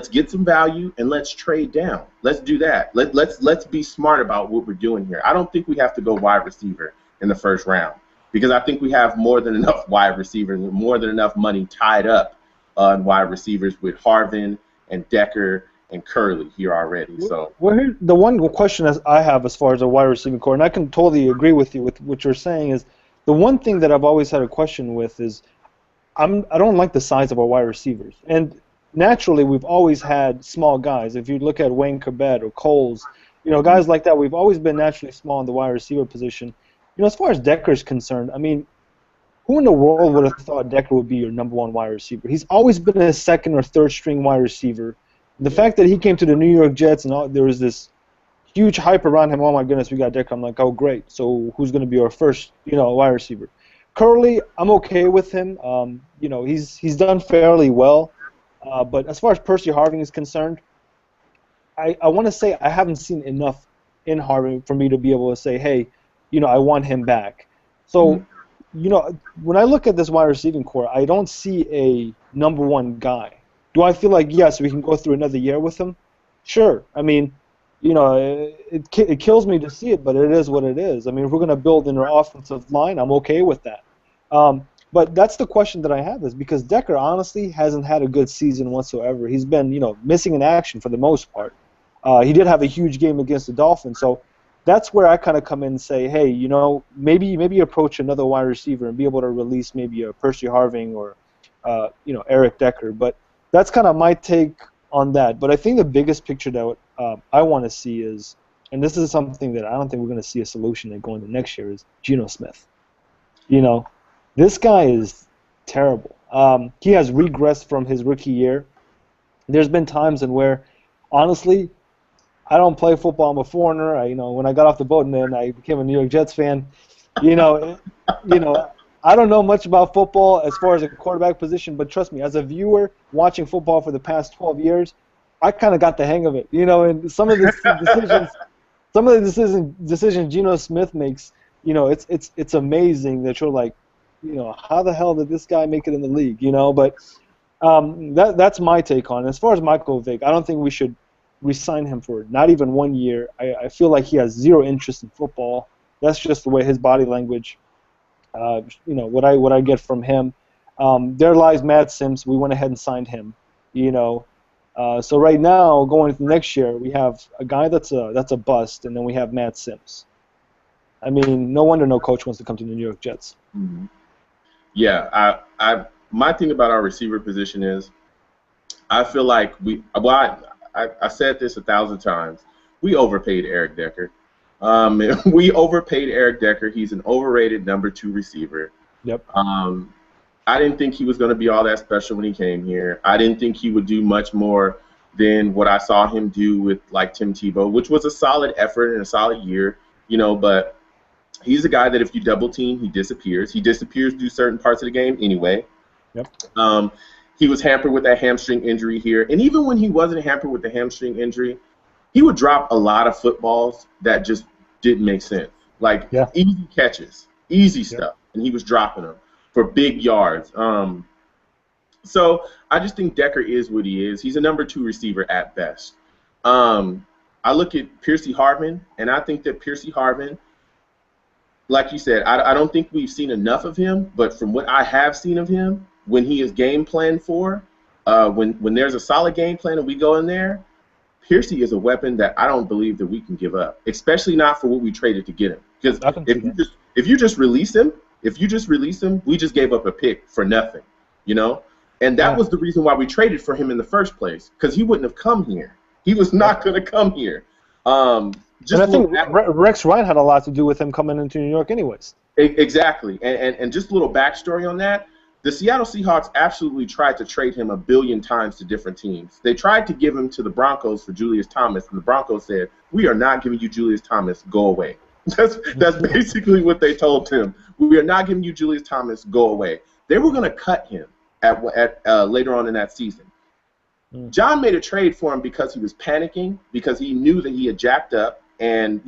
get some value and let's trade down. Let's do that. Let's be smart about what we're doing here. I don't think we have to go wide receiver in the first round because I think we have more than enough wide receivers, more than enough money tied up in wide receivers with Harvin and Decker and Curley here already. So here, the one question I have as far as a wide receiving core, and I can totally agree with you with what you're saying, is the one thing that I've always had a question with is I don't like the size of our wide receivers. And naturally, we've always had small guys. If you look at Wayne Corbett or Coles, you know, guys like that, we've always been naturally small in the wide receiver position. You know, as far as Decker is concerned, I mean, who in the world would have thought Decker would be your number one wide receiver? He's always been a second or third string wide receiver. The fact that he came to the New York Jets and there was this huge hype around him, oh my goodness, we got Decker. I'm like, oh great. So who's going to be our first, wide receiver? Curley, I'm okay with him. He's done fairly well. But as far as Percy Harvin is concerned, I want to say I haven't seen enough in Harvin for me to be able to say, hey, I want him back. So, when I look at this wide receiving core, I don't see a number one guy. Do I feel like, yes, we can go through another year with him? Sure. I mean, it kills me to see it, but it is what it is. I mean, if we're going to build in our offensive line, I'm okay with that. But that's the question that I have is because Decker honestly hasn't had a good season whatsoever. He's been, missing in action for the most part. He did have a huge game against the Dolphins, so that's where I kind of come in and say, hey, maybe approach another wide receiver and be able to release maybe a Percy Harvin or, Eric Decker. But that's kind of my take on that. But I think the biggest picture that I want to see is, and this is something that I don't think we're going to see a solution that going to next year, is Geno Smith. This guy is terrible. He has regressed from his rookie year. There's been times in where, honestly, I don't play football. I'm a foreigner. When I got off the boat and then I became a New York Jets fan, I don't know much about football as far as a quarterback position, but trust me, as a viewer watching football for the past 12 years, I kind of got the hang of it. And some of the decisions Geno Smith makes, it's amazing that you're like, how the hell did this guy make it in the league? But that's my take on it. As far as Michael Vick, I don't think we should re-sign him for not even 1 year. I feel like he has zero interest in football. That's just the way his body language what I get from him. There lies Matt Sims. We went ahead and signed him. So right now, going into next year, we have a guy that's a bust, and then we have Matt Sims. I mean, no wonder no coach wants to come to the New York Jets. Mm-hmm. Yeah, my thing about our receiver position is, I feel like I said this 1,000 times. We overpaid Eric Decker. We overpaid Eric Decker. He's an overrated number 2 receiver. Yep. I didn't think he was going to be all that special when he came here. I didn't think he would do much more than what I saw him do with like Tim Tebow, which was a solid effort and a solid year, but he's a guy that if you double team, he disappears. He disappears through certain parts of the game anyway. Yep. He was hampered with that hamstring injury here. And even when he wasn't hampered with the hamstring injury, he would drop a lot of footballs that just didn't make sense. Like easy catches, easy stuff. And he was dropping them for big yards. So I just think Decker is what he is. He's a number 2 receiver at best. I look at Percy Harvin, and I think that Percy Harvin, like you said, I don't think we've seen enough of him, but from what I have seen of him, when he is game planned for, when there's a solid game plan and we go in there, Percy is a weapon that I don't believe that we can give up, especially not for what we traded to get him. Because if you just release him, we just gave up a pick for nothing, And that was the reason why we traded for him in the first place, because he wouldn't have come here. He was not going to come here. And I think Rex Ryan had a lot to do with him coming into New York anyways. Exactly. And just a little backstory on that. The Seattle Seahawks absolutely tried to trade him 1 billion times to different teams. They tried to give him to the Broncos for Julius Thomas, and the Broncos said, "We are not giving you Julius Thomas. Go away." That's basically what they told him. "We are not giving you Julius Thomas. Go away." They were going to cut him at later on in that season. John made a trade for him because he was panicking, because he knew that he had jacked up and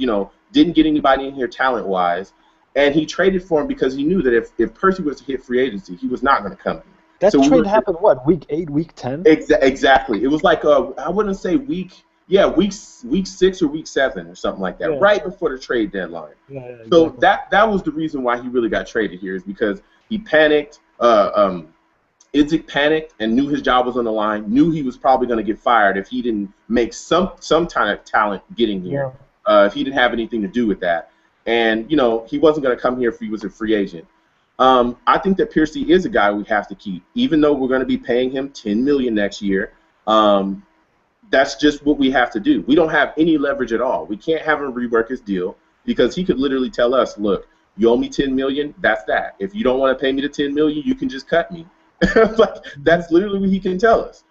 didn't get anybody in here talent-wise. And he traded for him because he knew that if Percy was to hit free agency, he was not going to come here. That trade happened, what, week 8, week 10? Exactly. It was like, I wouldn't say week 6 or week 7 or something like that, right before the trade deadline. Yeah, exactly. So that was the reason why he really got traded here, is because he panicked. Idzik panicked and knew his job was on the line, knew he was probably going to get fired if he didn't make some kind of talent getting here, if he didn't have anything to do with that. And, he wasn't going to come here if he was a free agent. I think that Percy is a guy we have to keep, even though we're going to be paying him $10 million next year. That's just what we have to do. We don't have any leverage at all. We can't have him rework his deal, because he could literally tell us, "Look, you owe me $10 million. That's that. If you don't want to pay me the $10 million, you can just cut me." That's literally what he can tell us.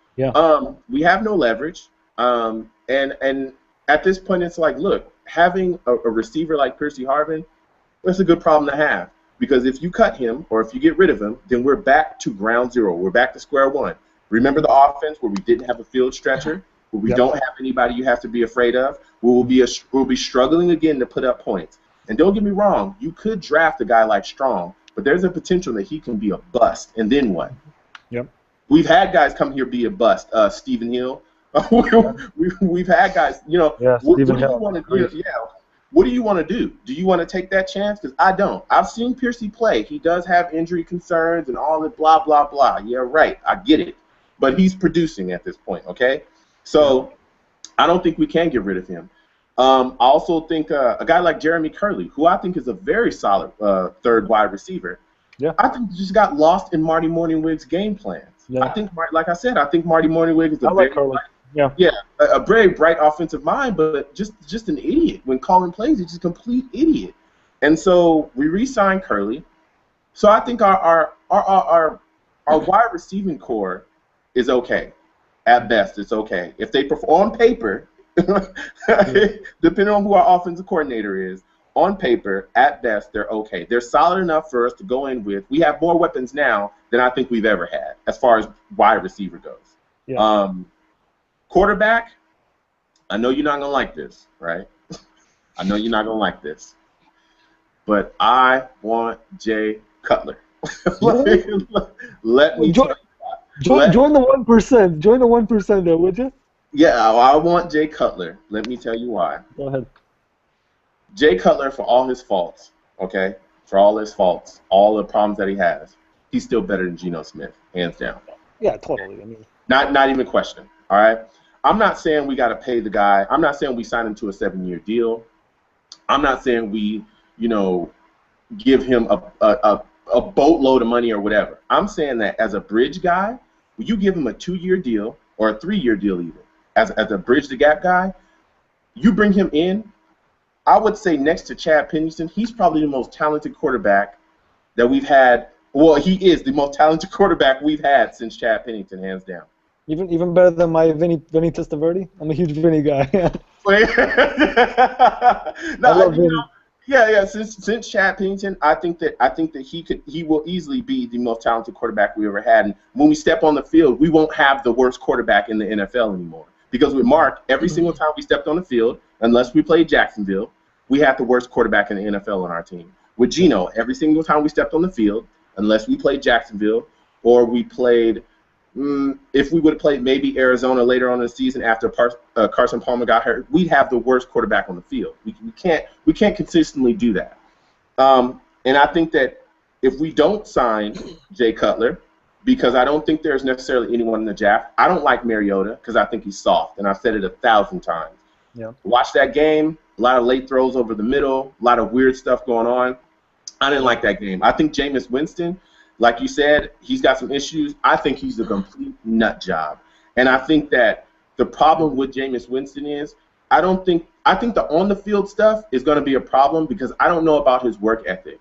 We have no leverage. And at this point, it's like, look, having a receiver like Percy Harvin, that's a good problem to have, because if you cut him or if you get rid of him, then we're back to ground zero. We're back to square one. Remember the offense where we didn't have a field stretcher, where we don't have anybody you have to be afraid of, where we'll be struggling again to put up points. And don't get me wrong, you could draft a guy like Strong, but there's a potential that he can be a bust. And then what? We've had guys come here be a bust. Stephen Hill. We've had guys, what do you want to do? What do you want to do? Do you want to take that chance? Because I don't. I've seen Percy play. He does have injury concerns and all that blah, blah, blah. Yeah, right. I get it. But he's producing at this point, okay? So I don't think we can get rid of him. I also think a guy like Jeremy Curley, who I think is a very solid third wide receiver, I think he just got lost in Marty Morningwig's game plans. I think, like I said, I think Marty Morningwig is a very bright offensive mind, but just an idiot. When calling plays, he's just a complete idiot. And so we re-signed Curley. So I think our wide receiving core is okay. At best, it's okay. If they perform on paper, depending on who our offensive coordinator is, on paper, at best, they're okay. They're solid enough for us to go in with. We have more weapons now than I think we've ever had as far as wide receiver goes. Quarterback, I know you're not going to like this, right? I know you're not going to like this. But I want Jay Cutler. Let me tell you. Join the 1%. Join the 1% there, would you? Yeah, I want Jay Cutler. Let me tell you why. Go ahead. Jay Cutler, for all his faults, okay, for all his faults, all the problems that he has, he's still better than Geno Smith, hands down. Yeah, totally. I mean, not even questioning. All right. I'm not saying we got to pay the guy. I'm not saying we sign him to a 7-year deal. I'm not saying we, give him a boatload of money or whatever. I'm saying that as a bridge guy, you give him a 2-year deal or a 3-year deal even. As a bridge the gap guy, you bring him in. I would say next to Chad Pennington, he's probably the most talented quarterback that we've had. Well, he is the most talented quarterback we've had since Chad Pennington, hands down. Even better than my Vinny Testaverde. I'm a huge Vinny guy. Yeah. Since Chad Pennington, I think that he will easily be the most talented quarterback we ever had. And when we step on the field, we won't have the worst quarterback in the NFL anymore. Because with Mark, every single time we stepped on the field, unless we played Jacksonville, we had the worst quarterback in the NFL on our team. With Geno, every single time we stepped on the field, unless we played Jacksonville or we played, if we would have played maybe Arizona later on in the season after Carson Palmer got hurt, we'd have the worst quarterback on the field. We can't consistently do that. And I think that if we don't sign Jay Cutler, because I don't think there's necessarily anyone in the draft. I don't like Mariota because I think he's soft, and I've said it 1,000 times. Yeah. Watch that game, a lot of late throws over the middle, a lot of weird stuff going on. I didn't like that game. I think Jameis Winston, like you said, he's got some issues. I think he's a complete nut job. And I think that the problem with Jameis Winston is I think the on-the-field stuff is going to be a problem because I don't know about his work ethic.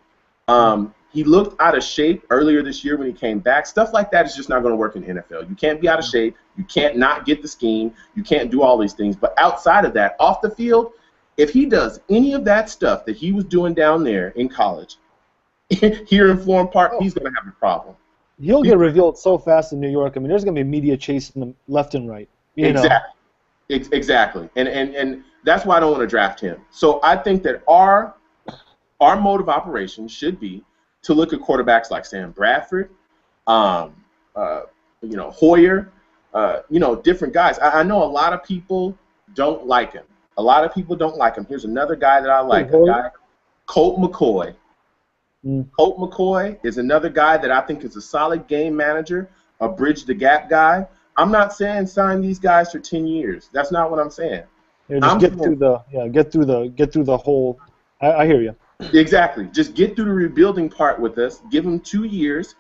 He looked out of shape earlier this year when he came back. Stuff like that is just not going to work in the NFL. You can't be out of shape. You can't not get the scheme. You can't do all these things. But outside of that, off the field, if he does any of that stuff that he was doing down there in college, here in Florham Park, he's going to have a problem. He'll get revealed so fast in New York. I mean, there's going to be media chasing him left and right. Exactly. And that's why I don't want to draft him. So I think that our mode of operation should be to look at quarterbacks like Sam Bradford, Hoyer, different guys. I know a lot of people don't like him. Here's another guy that I like, Colt McCoy. Colt McCoy is another guy that I think is a solid game manager, a bridge the gap guy. I'm not saying sign these guys for 10 years. That's not what I'm saying. Yeah, just get through the whole. I hear you. Exactly. Just get through the rebuilding part with us. Give them 2 years,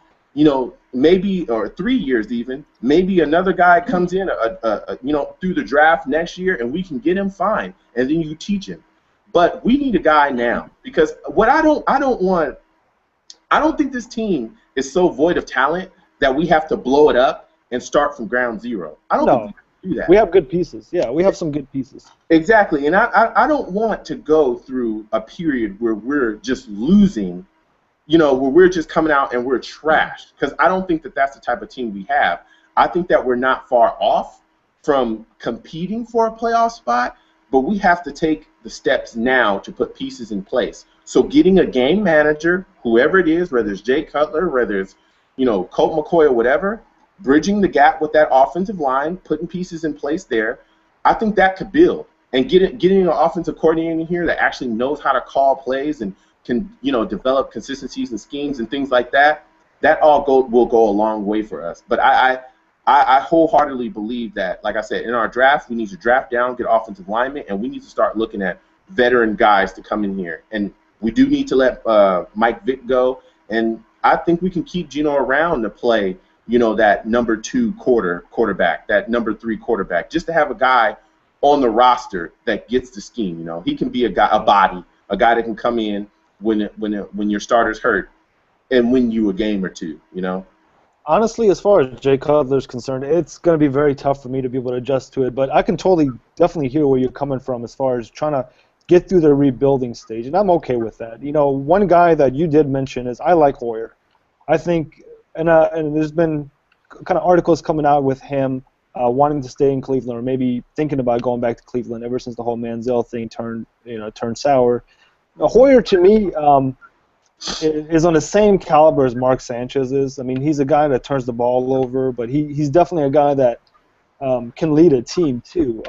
maybe, or 3 years even. Maybe another guy comes in, through the draft next year, and we can get him fine, and then you teach him. But we need a guy now because what I don't think this team is so void of talent that we have to blow it up and start from ground zero. I don't think we have to do that. We have good pieces. Yeah, we have some good pieces. Exactly, and I don't want to go through a period where we're just losing, where we're just coming out and we're trashed, because I don't think that that's the type of team we have. I think that we're not far off from competing for a playoff spot, but we have to take the steps now to put pieces in place. So getting a game manager, whoever it is, whether it's Jay Cutler, whether it's, Colt McCoy or whatever, bridging the gap with that offensive line, putting pieces in place there, I think that could build. And getting an offensive coordinator in here that actually knows how to call plays and can, develop consistencies and schemes and things like that, that all will go a long way for us. But I wholeheartedly believe that, like I said, in our draft, we need to draft down, get offensive linemen, and we need to start looking at veteran guys to come in here. And we do need to let Mike Vick go, and I think we can keep Geno around to play, that number 2 quarterback, that number 3 quarterback, just to have a guy on the roster that gets the scheme. He can be a guy that can come in when your starter's hurt and win you a game or two. Honestly, as far as Jay Cutler's concerned, it's going to be very tough for me to be able to adjust to it, but I can definitely hear where you're coming from as far as trying to get through the rebuilding stage, and I'm okay with that. One guy that you did mention is I like Hoyer. I think, and there's been kind of articles coming out with him wanting to stay in Cleveland or maybe thinking about going back to Cleveland ever since the whole Manziel thing turned sour. Hoyer, to me, is on the same caliber as Mark Sanchez is. I mean, he's a guy that turns the ball over, but he's definitely a guy that can lead a team too.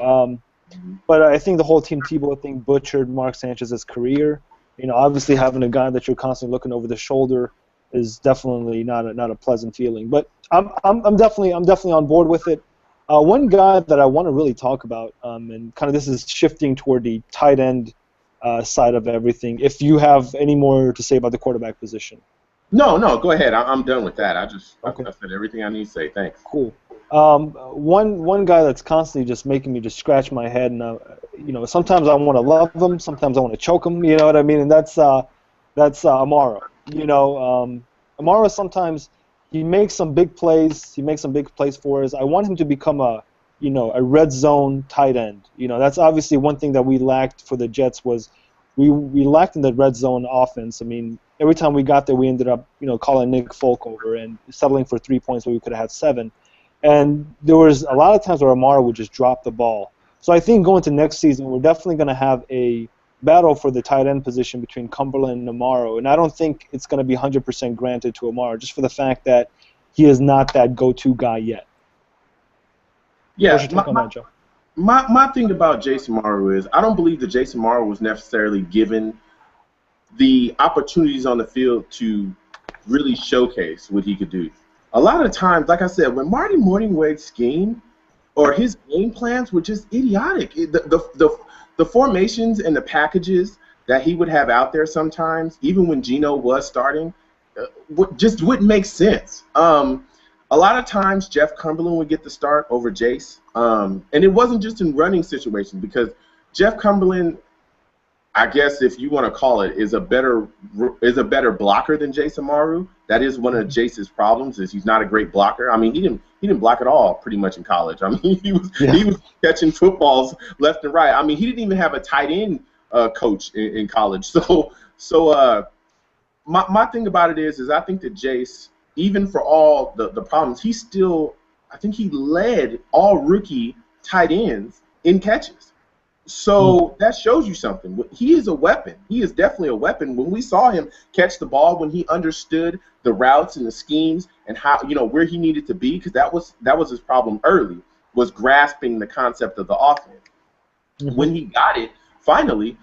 But I think the whole Tim Tebow thing butchered Mark Sanchez's career. Obviously having a guy that you're constantly looking over the shoulder is definitely not a pleasant feeling. But I'm definitely on board with it. One guy that I want to really talk about, and kind of this is shifting toward the tight end side of everything. If you have any more to say about the quarterback position. No, go ahead. I'm done with that. I Okay. said everything I need to say. Thanks. Cool. One guy that's constantly just making me just scratch my head, and sometimes I want to love him, sometimes I want to choke him. You know what I mean? And that's Amaro. Amaro sometimes he makes some big plays. He makes some big plays for us. I want him to become a red zone tight end. That's obviously one thing that we lacked for the Jets was we lacked in the red zone offense. I mean, every time we got there, we ended up calling Nick Folk over and settling for 3 points where we could have had 7. And there was a lot of times where Amaro would just drop the ball. So I think going to next season, we're definitely going to have a battle for the tight end position between Cumberland and Amaro. And I don't think it's going to be 100% granted to Amaro, just for the fact that he is not that go-to guy yet. Yeah, What's your take on that, Joe? My thing about Jason Amaro is I don't believe that Jason Amaro was necessarily given the opportunities on the field to really showcase what he could do. A lot of times, like I said, when Marty Mornhinweg schemed or his game plans were just idiotic. The formations and the packages that he would have out there sometimes, even when Geno was starting, just wouldn't make sense. A lot of times, Jeff Cumberland would get the start over Jace, and it wasn't just in running situations because Jeff Cumberland, I guess if you want to call it, is a better blocker than Jace Amaro. That is one of Jace's problems, is he's not a great blocker. I mean, he didn't block at all pretty much in college. I mean, he was catching footballs left and right. I mean, he didn't even have a tight end coach in college. So my thing about it is I think that Jace, even for all the problems, I think he led all rookie tight ends in catches. So that shows you something. He is a weapon. He is definitely a weapon. When we saw him catch the ball, when he understood the routes and the schemes and how where he needed to be, because that was his problem early, was grasping the concept of the offense. Mm-hmm. When he got it, finally,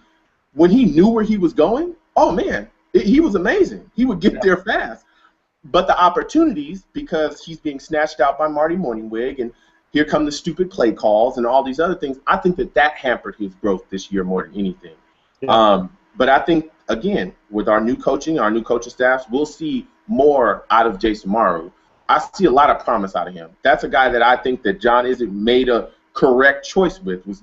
when he knew where he was going, oh man, he was amazing. He would get there fast. But the opportunities, because he's being snatched out by Marty Mornhinweg, and here come the stupid play calls and all these other things, I think that hampered his growth this year more than anything. Yeah. But I think, again, with our new coaching staffs, we'll see more out of Jason Amaro. I see a lot of promise out of him. That's a guy that I think that John Idzik made a correct choice with, was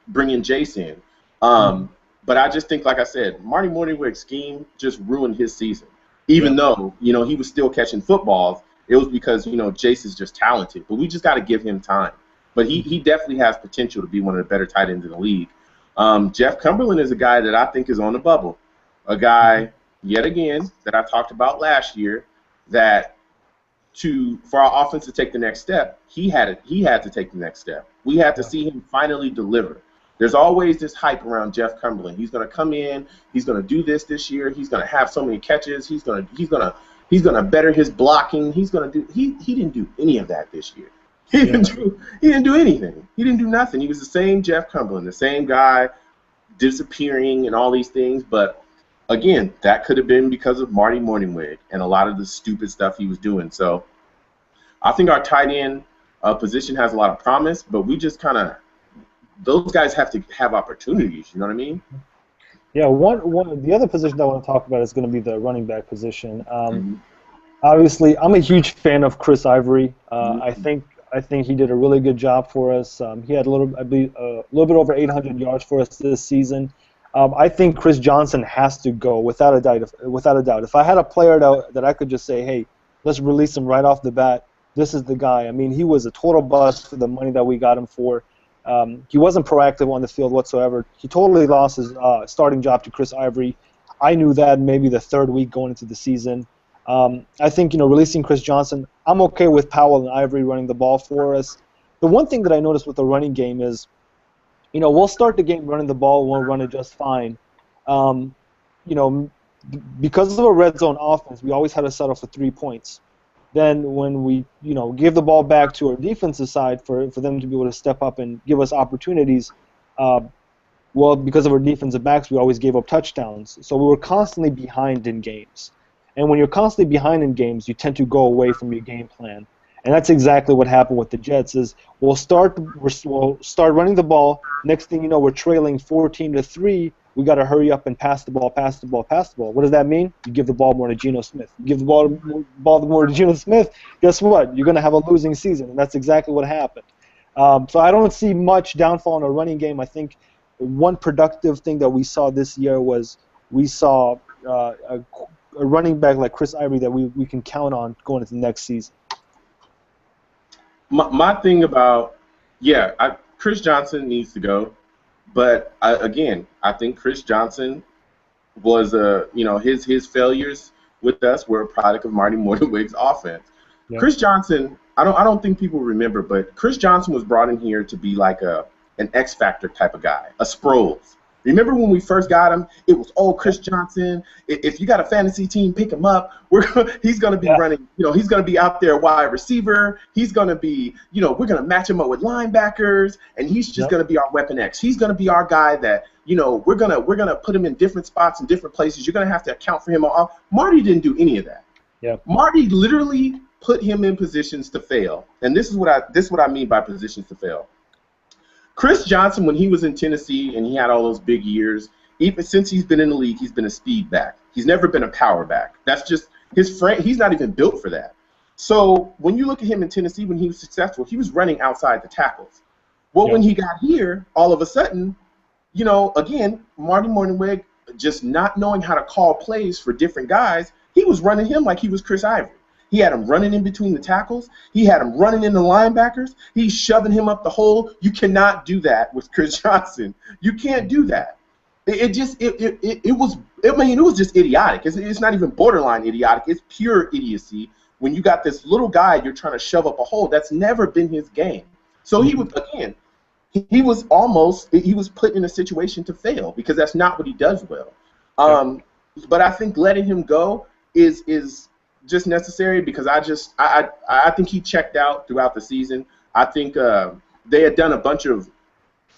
bringing Jace in. But I just think, like I said, Marty Mornhinweg's scheme just ruined his season. Even though, he was still catching footballs, it was because, Jace is just talented. But we just got to give him time. But he definitely has potential to be one of the better tight ends in the league. Jeff Cumberland is a guy that I think is on the bubble. A guy, yet again, that I talked about last year, that for our offense to take the next step, he had to take the next step. We had to see him finally deliver. There's always this hype around Jeff Cumberland. He's going to come in. He's going to do this year. He's going to have so many catches. He's going to better his blocking. He didn't do any of that this year. He didn't do anything. He didn't do nothing. He was the same Jeff Cumberland, the same guy disappearing and all these things. But again, that could have been because of Marty Mornhinweg and a lot of the stupid stuff he was doing. So I think our tight end position has a lot of promise, but we just kind of, those guys have to have opportunities. You know what I mean? Yeah. The other position that I want to talk about is going to be the running back position. Obviously, I'm a huge fan of Chris Ivory. I think he did a really good job for us. He had a little bit over 800 yards for us this season. I think Chris Johnson has to go without a doubt. If I had a player that I could just say, hey, let's release him right off the bat, this is the guy. I mean, he was a total bust for the money that we got him for. He wasn't proactive on the field whatsoever. He totally lost his starting job to Chris Ivory. I knew that maybe the third week going into the season. I think, releasing Chris Johnson, I'm okay with Powell and Ivory running the ball for us. The one thing that I noticed with the running game is, we'll start the game running the ball, we'll run it just fine. Because of a red zone offense, we always had to settle for 3 points. Then when we, give the ball back to our defensive side for them to be able to step up and give us opportunities, Well, because of our defensive backs, we always gave up touchdowns. So we were constantly behind in games. And when you're constantly behind in games, you tend to go away from your game plan. And that's exactly what happened with the Jets. Is we'll start running the ball. Next thing you know, we're trailing 14-3. We got to hurry up and pass the ball. What does that mean? You give the ball more to Geno Smith. You give the ball more to Geno Smith. Guess what? You're going to have a losing season, and that's exactly what happened. So I don't see much downfall in our running game. I think one productive thing that we saw this year was we saw a running back like Chris Ivory that we can count on going into the next season. My thing about, Chris Johnson needs to go, but I think Chris Johnson was his failures with us were a product of Marty Mornhinweg's offense. Yeah. Chris Johnson, I don't think people remember, but Chris Johnson was brought in here to be like an X Factor type of guy, a Sproles. Remember when we first got him? It was, Chris Johnson. If you got a fantasy team, pick him up. He's going to be running. He's going to be out there wide receiver. He's going to be, we're going to match him up with linebackers, and he's just going to be our weapon X. He's going to be our guy that, we're gonna put him in different spots in different places. You're going to have to account for him. Marty didn't do any of that. Yeah. Marty literally put him in positions to fail, and this is what I mean by positions to fail. Chris Johnson, when he was in Tennessee and he had all those big years, even since he's been in the league, he's been a speed back. He's never been a power back. That's just his frame. He's not even built for that. So when you look at him in Tennessee, when he was successful, he was running outside the tackles. Well, when he got here, all of a sudden, again, Marty Mornhinweg just not knowing how to call plays for different guys, he was running him like he was Chris Ivory. He had him running in between the tackles. He had him running in the linebackers. He's shoving him up the hole. You cannot do that with Chris Johnson. You can't do that. It was just idiotic. It's not even borderline idiotic. It's pure idiocy when you got this little guy you're trying to shove up a hole. That's never been his game. So he was put in a situation to fail because that's not what he does well. But I think letting him go is just necessary because I think he checked out throughout the season. I think they had done a bunch of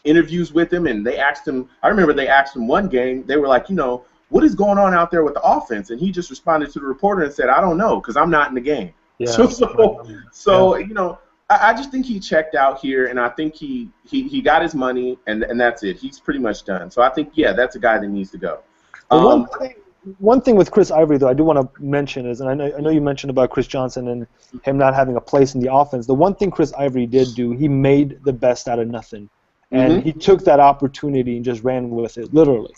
interviews with him, and they asked him. I remember they asked him one game. They were like, what is going on out there with the offense? And he just responded to the reporter and said, I don't know because I'm not in the game. Yeah. So I just think he checked out here, and I think he got his money, and that's it. He's pretty much done. So I think that's a guy that needs to go. One thing with Chris Ivory, though, I do want to mention is, and I know you mentioned about Chris Johnson and him not having a place in the offense. The one thing Chris Ivory did do, he made the best out of nothing. And he took that opportunity and just ran with it, literally.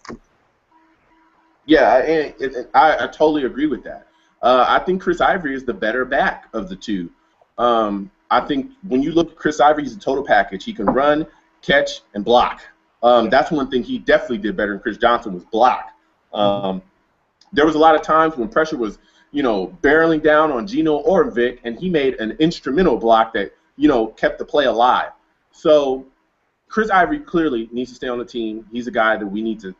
Yeah, and I totally agree with that. I think Chris Ivory is the better back of the two. I think when you look at Chris Ivory, he's a total package. He can run, catch, and block. That's one thing he definitely did better than Chris Johnson was block. There was a lot of times when pressure was, barreling down on Geno or Vic, and he made an instrumental block that, kept the play alive. So Chris Ivory clearly needs to stay on the team. He's a guy that we need to,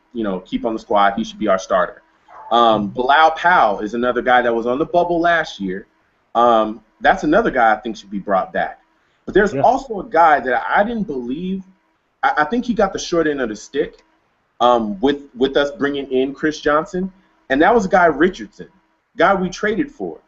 keep on the squad. He should be our starter. Bilal Powell is another guy that was on the bubble last year. That's another guy I think should be brought back. But there's also a guy that I didn't believe. I think he got the short end of the stick with us bringing in Chris Johnson. And that was a guy, Richardson, guy we traded for.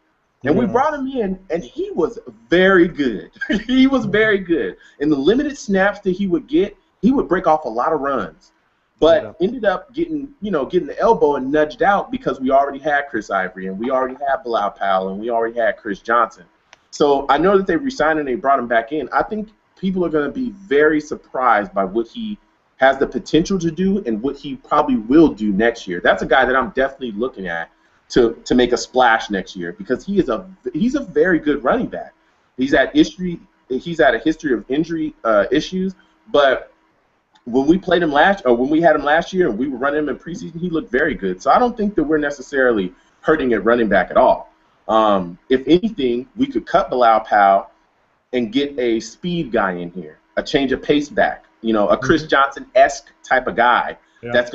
And we brought him in, and he was very good. He was very good. In the limited snaps that he would get, he would break off a lot of runs. But ended up getting the elbow and nudged out because we already had Chris Ivory, and we already had Bilal Powell, and we already had Chris Johnson. So I know that they re-signed and they brought him back in. I think people are going to be very surprised by what he has the potential to do and what he probably will do next year. That's a guy that I'm definitely looking at to make a splash next year because he's a very good running back. He's had a history of injury issues, but when we had him last year and we were running him in preseason, he looked very good. So I don't think that we're necessarily hurting at running back at all. If anything, we could cut Bilal Powell and get a speed guy in here, a change of pace back. A Chris Johnson-esque type of guy that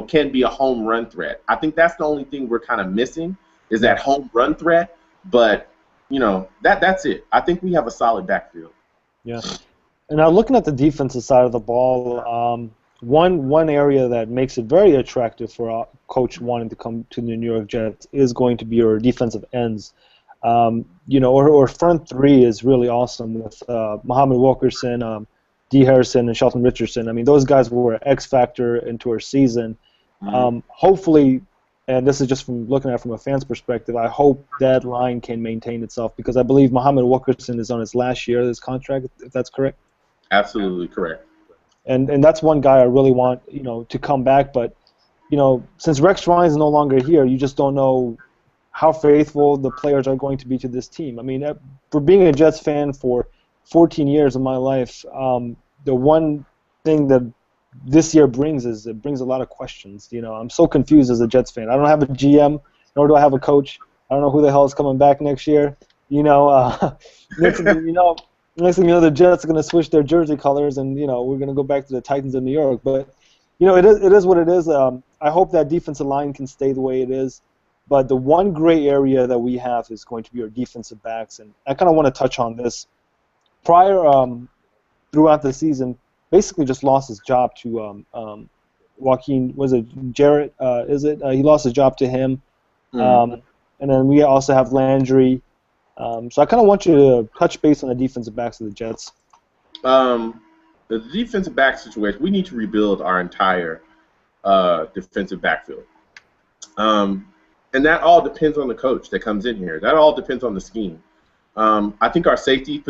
can be a home run threat. I think that's the only thing we're kind of missing is that home run threat. But that's it. I think we have a solid backfield. Yeah. And now looking at the defensive side of the ball, one area that makes it very attractive for a coach wanting to come to the New York Jets is going to be your defensive ends. Or front three is really awesome with Muhammad Wilkerson, D. Harrison, and Shelton Richardson. I mean, those guys were an X factor into our season. Hopefully, and this is just from looking at it from a fan's perspective, I hope that line can maintain itself because I believe Muhammad Wilkerson is on his last year of his contract, if that's correct. Absolutely correct. And that's one guy I really want, to come back. But, since Rex Ryan is no longer here, you just don't know how faithful the players are going to be to this team. I mean, for being a Jets fan for 14 years of my life, the one thing that this year brings is it brings a lot of questions. I'm so confused as a Jets fan. I don't have a GM, nor do I have a coach. I don't know who the hell is coming back next year. Next thing you know, the Jets are going to switch their jersey colors, and we're going to go back to the Titans of New York. But it is what it is. I hope that defensive line can stay the way it is. But the one gray area that we have is going to be our defensive backs, and I kind of want to touch on this. Pryor, throughout the season, basically just lost his job to Joaquin. Was it Jarrett? He lost his job to him, and then we also have Landry. So I kind of want you to touch base on the defensive backs of the Jets. The defensive back situation, we need to rebuild our entire defensive backfield. And that all depends on the coach that comes in here. That all depends on the scheme. I think our safety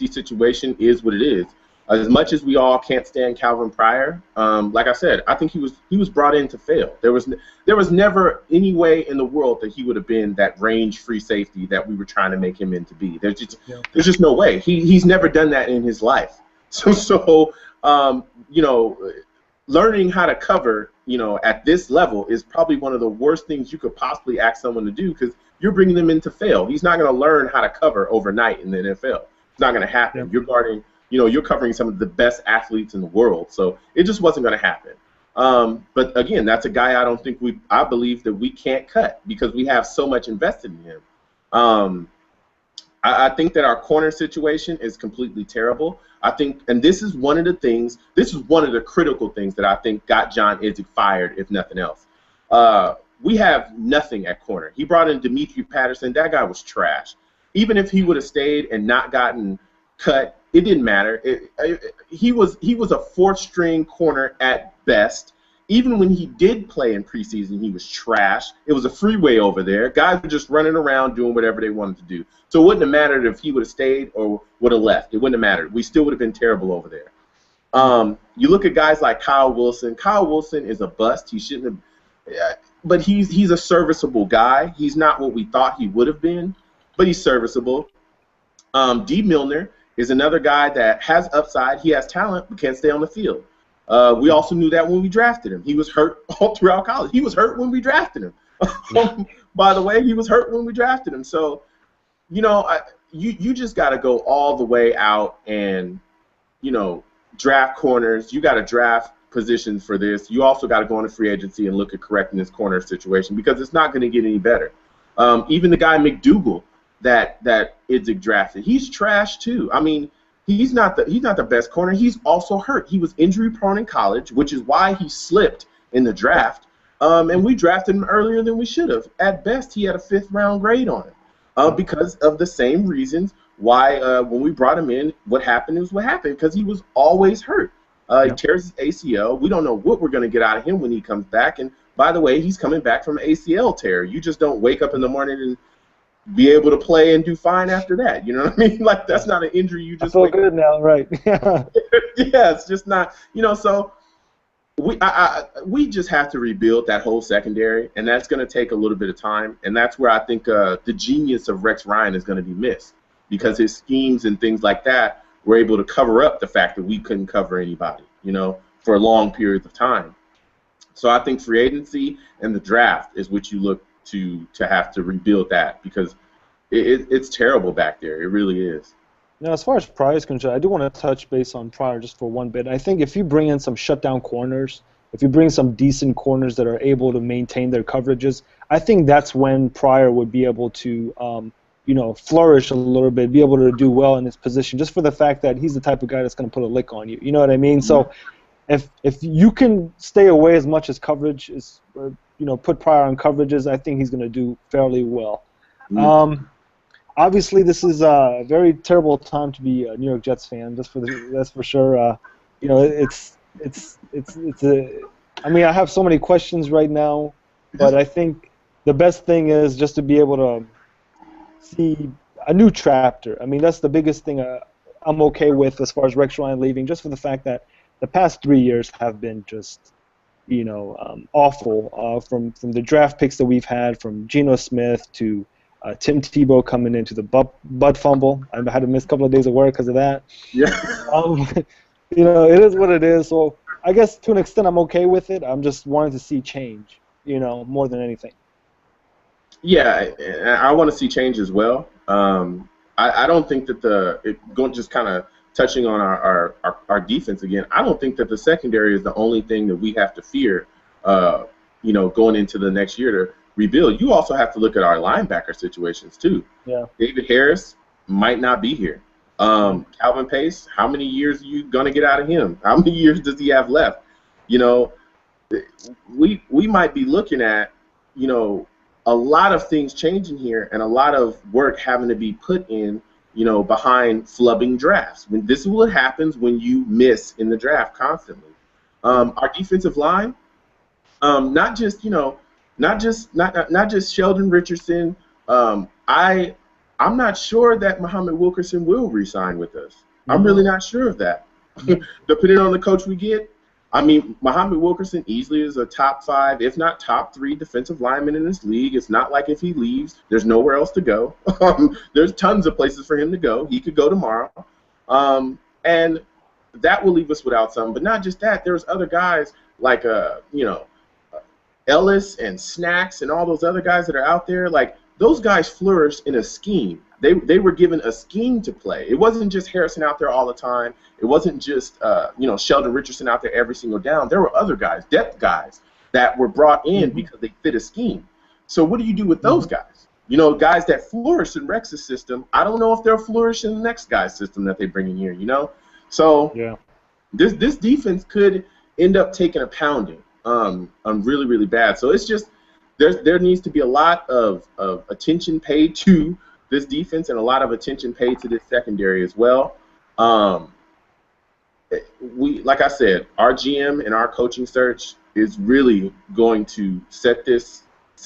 situation is what it is. As much as we all can't stand Calvin Pryor, like I said, I think he was brought in to fail. There was never any way in the world that he would have been that range-free safety that we were trying to make him into be. There's just no way. He's never done that in his life. So learning how to cover, at this level is probably one of the worst things you could possibly ask someone to do because you're bringing them in to fail. He's not going to learn how to cover overnight in the NFL. It's not going to happen. Yeah. You're guarding. You're covering some of the best athletes in the world, so it just wasn't going to happen. But again, that's a guy I believe that we can't cut because we have so much invested in him. I think that our corner situation is completely terrible. I think, and this is one of the critical things that I think got John Idzik fired, if nothing else. We have nothing at corner. He brought in Dimitri Patterson. That guy was trash. Even if he would have stayed and not gotten cut, it didn't matter. He was a fourth-string corner at best. Even when he did play in preseason, he was trash. It was a freeway over there. Guys were just running around doing whatever they wanted to do. So it wouldn't have mattered if he would have stayed or would have left. It wouldn't have mattered. We still would have been terrible over there. You look at guys like Kyle Wilson. Kyle Wilson is a bust. He shouldn't have. But he's a serviceable guy. He's not what we thought he would have been, but he's serviceable. Dee Milner is another guy that has upside. He has talent, but can't stay on the field. We also knew that when we drafted him. He was hurt all throughout college. He was hurt when we drafted him. By the way, he was hurt when we drafted him. So, you just got to go all the way out and, draft corners. You got to draft positions for this. You also got to go into free agency and look at correcting this corner situation because it's not going to get any better. Even the guy McDougal that Idzik drafted, he's trash too. I mean, he's not the best corner. He's also hurt. He was injury prone in college, which is why he slipped in the draft. And we drafted him earlier than we should have. At best, he had a 5th round grade on him because of the same reasons why when we brought him in, what happened is what happened because he was always hurt. He tears his ACL. We don't know what we're going to get out of him when he comes back. And by the way, he's coming back from an ACL tear. You just don't wake up in the morning and be able to play and do fine after that. You know what I mean? Like, that's not an injury you just I feel good now, right? Yeah, it's just not, so we just have to rebuild that whole secondary, and that's going to take a little bit of time, and that's where I think the genius of Rex Ryan is going to be missed because his schemes and things like that were able to cover up the fact that we couldn't cover anybody, for long periods of time. So I think free agency and the draft is what you look to have to rebuild that because it's terrible back there. It really is. Now, as far as Pryor is concerned, I do want to touch base on Pryor just for one bit. I think if you bring in some shutdown corners, if you bring some decent corners that are able to maintain their coverages, I think that's when Pryor would be able to, flourish a little bit, be able to do well in his position, just for the fact that he's the type of guy that's going to put a lick on you. You know what I mean? Mm-hmm. So if you can stay away as much as coverage is, put Pryor on coverages, I think he's going to do fairly well. Obviously, this is a very terrible time to be a New York Jets fan. That's for sure. It's a. I mean, I have so many questions right now, but I think the best thing is just to be able to see a new chapter. I mean, that's the biggest thing I'm okay with as far as Rex Ryan leaving, just for the fact that the past 3 years have been just, awful. From the draft picks that we've had, from Geno Smith to Tim Tebow coming into the butt fumble. I had to miss a couple of days of work because of that. Yeah. It is what it is. So I guess to an extent I'm okay with it. I'm just wanting to see change, more than anything. Yeah, I want to see change as well. I don't think that going just kind of touching on our defense again, I don't think that the secondary is the only thing that we have to fear, going into the next year to rebuild. You also have to look at our linebacker situations too. Yeah. David Harris might not be here. Calvin Pace, how many years are you gonna get out of him? How many years does he have left? We might be looking at, a lot of things changing here and a lot of work having to be put in, behind flubbing drafts. This is what happens when you miss in the draft constantly. Our defensive line, not just Sheldon Richardson. I'm not sure that Muhammad Wilkerson will re-sign with us. I'm really not sure of that. Depending on the coach we get, I mean, Muhammad Wilkerson easily is a top 5, if not top 3 defensive lineman in this league. It's not like if he leaves, there's nowhere else to go. There's tons of places for him to go. He could go tomorrow. And that will leave us without some. But not just that. There's other guys like, Ellis and Snacks and all those other guys that are out there. Like, those guys flourished in a scheme. They were given a scheme to play. It wasn't just Harrison out there all the time. It wasn't just Sheldon Richardson out there every single down. There were other guys, depth guys, that were brought in because they fit a scheme. So what do you do with those guys? Guys that flourish in Rex's system. I don't know if they'll flourish in the next guy's system that they bring in here. So yeah, this defense could end up taking a pounding. Really, really bad. So it's just there needs to be a lot of attention paid to this defense and a lot of attention paid to this secondary as well. Like I said, our GM and our coaching search is really going to set this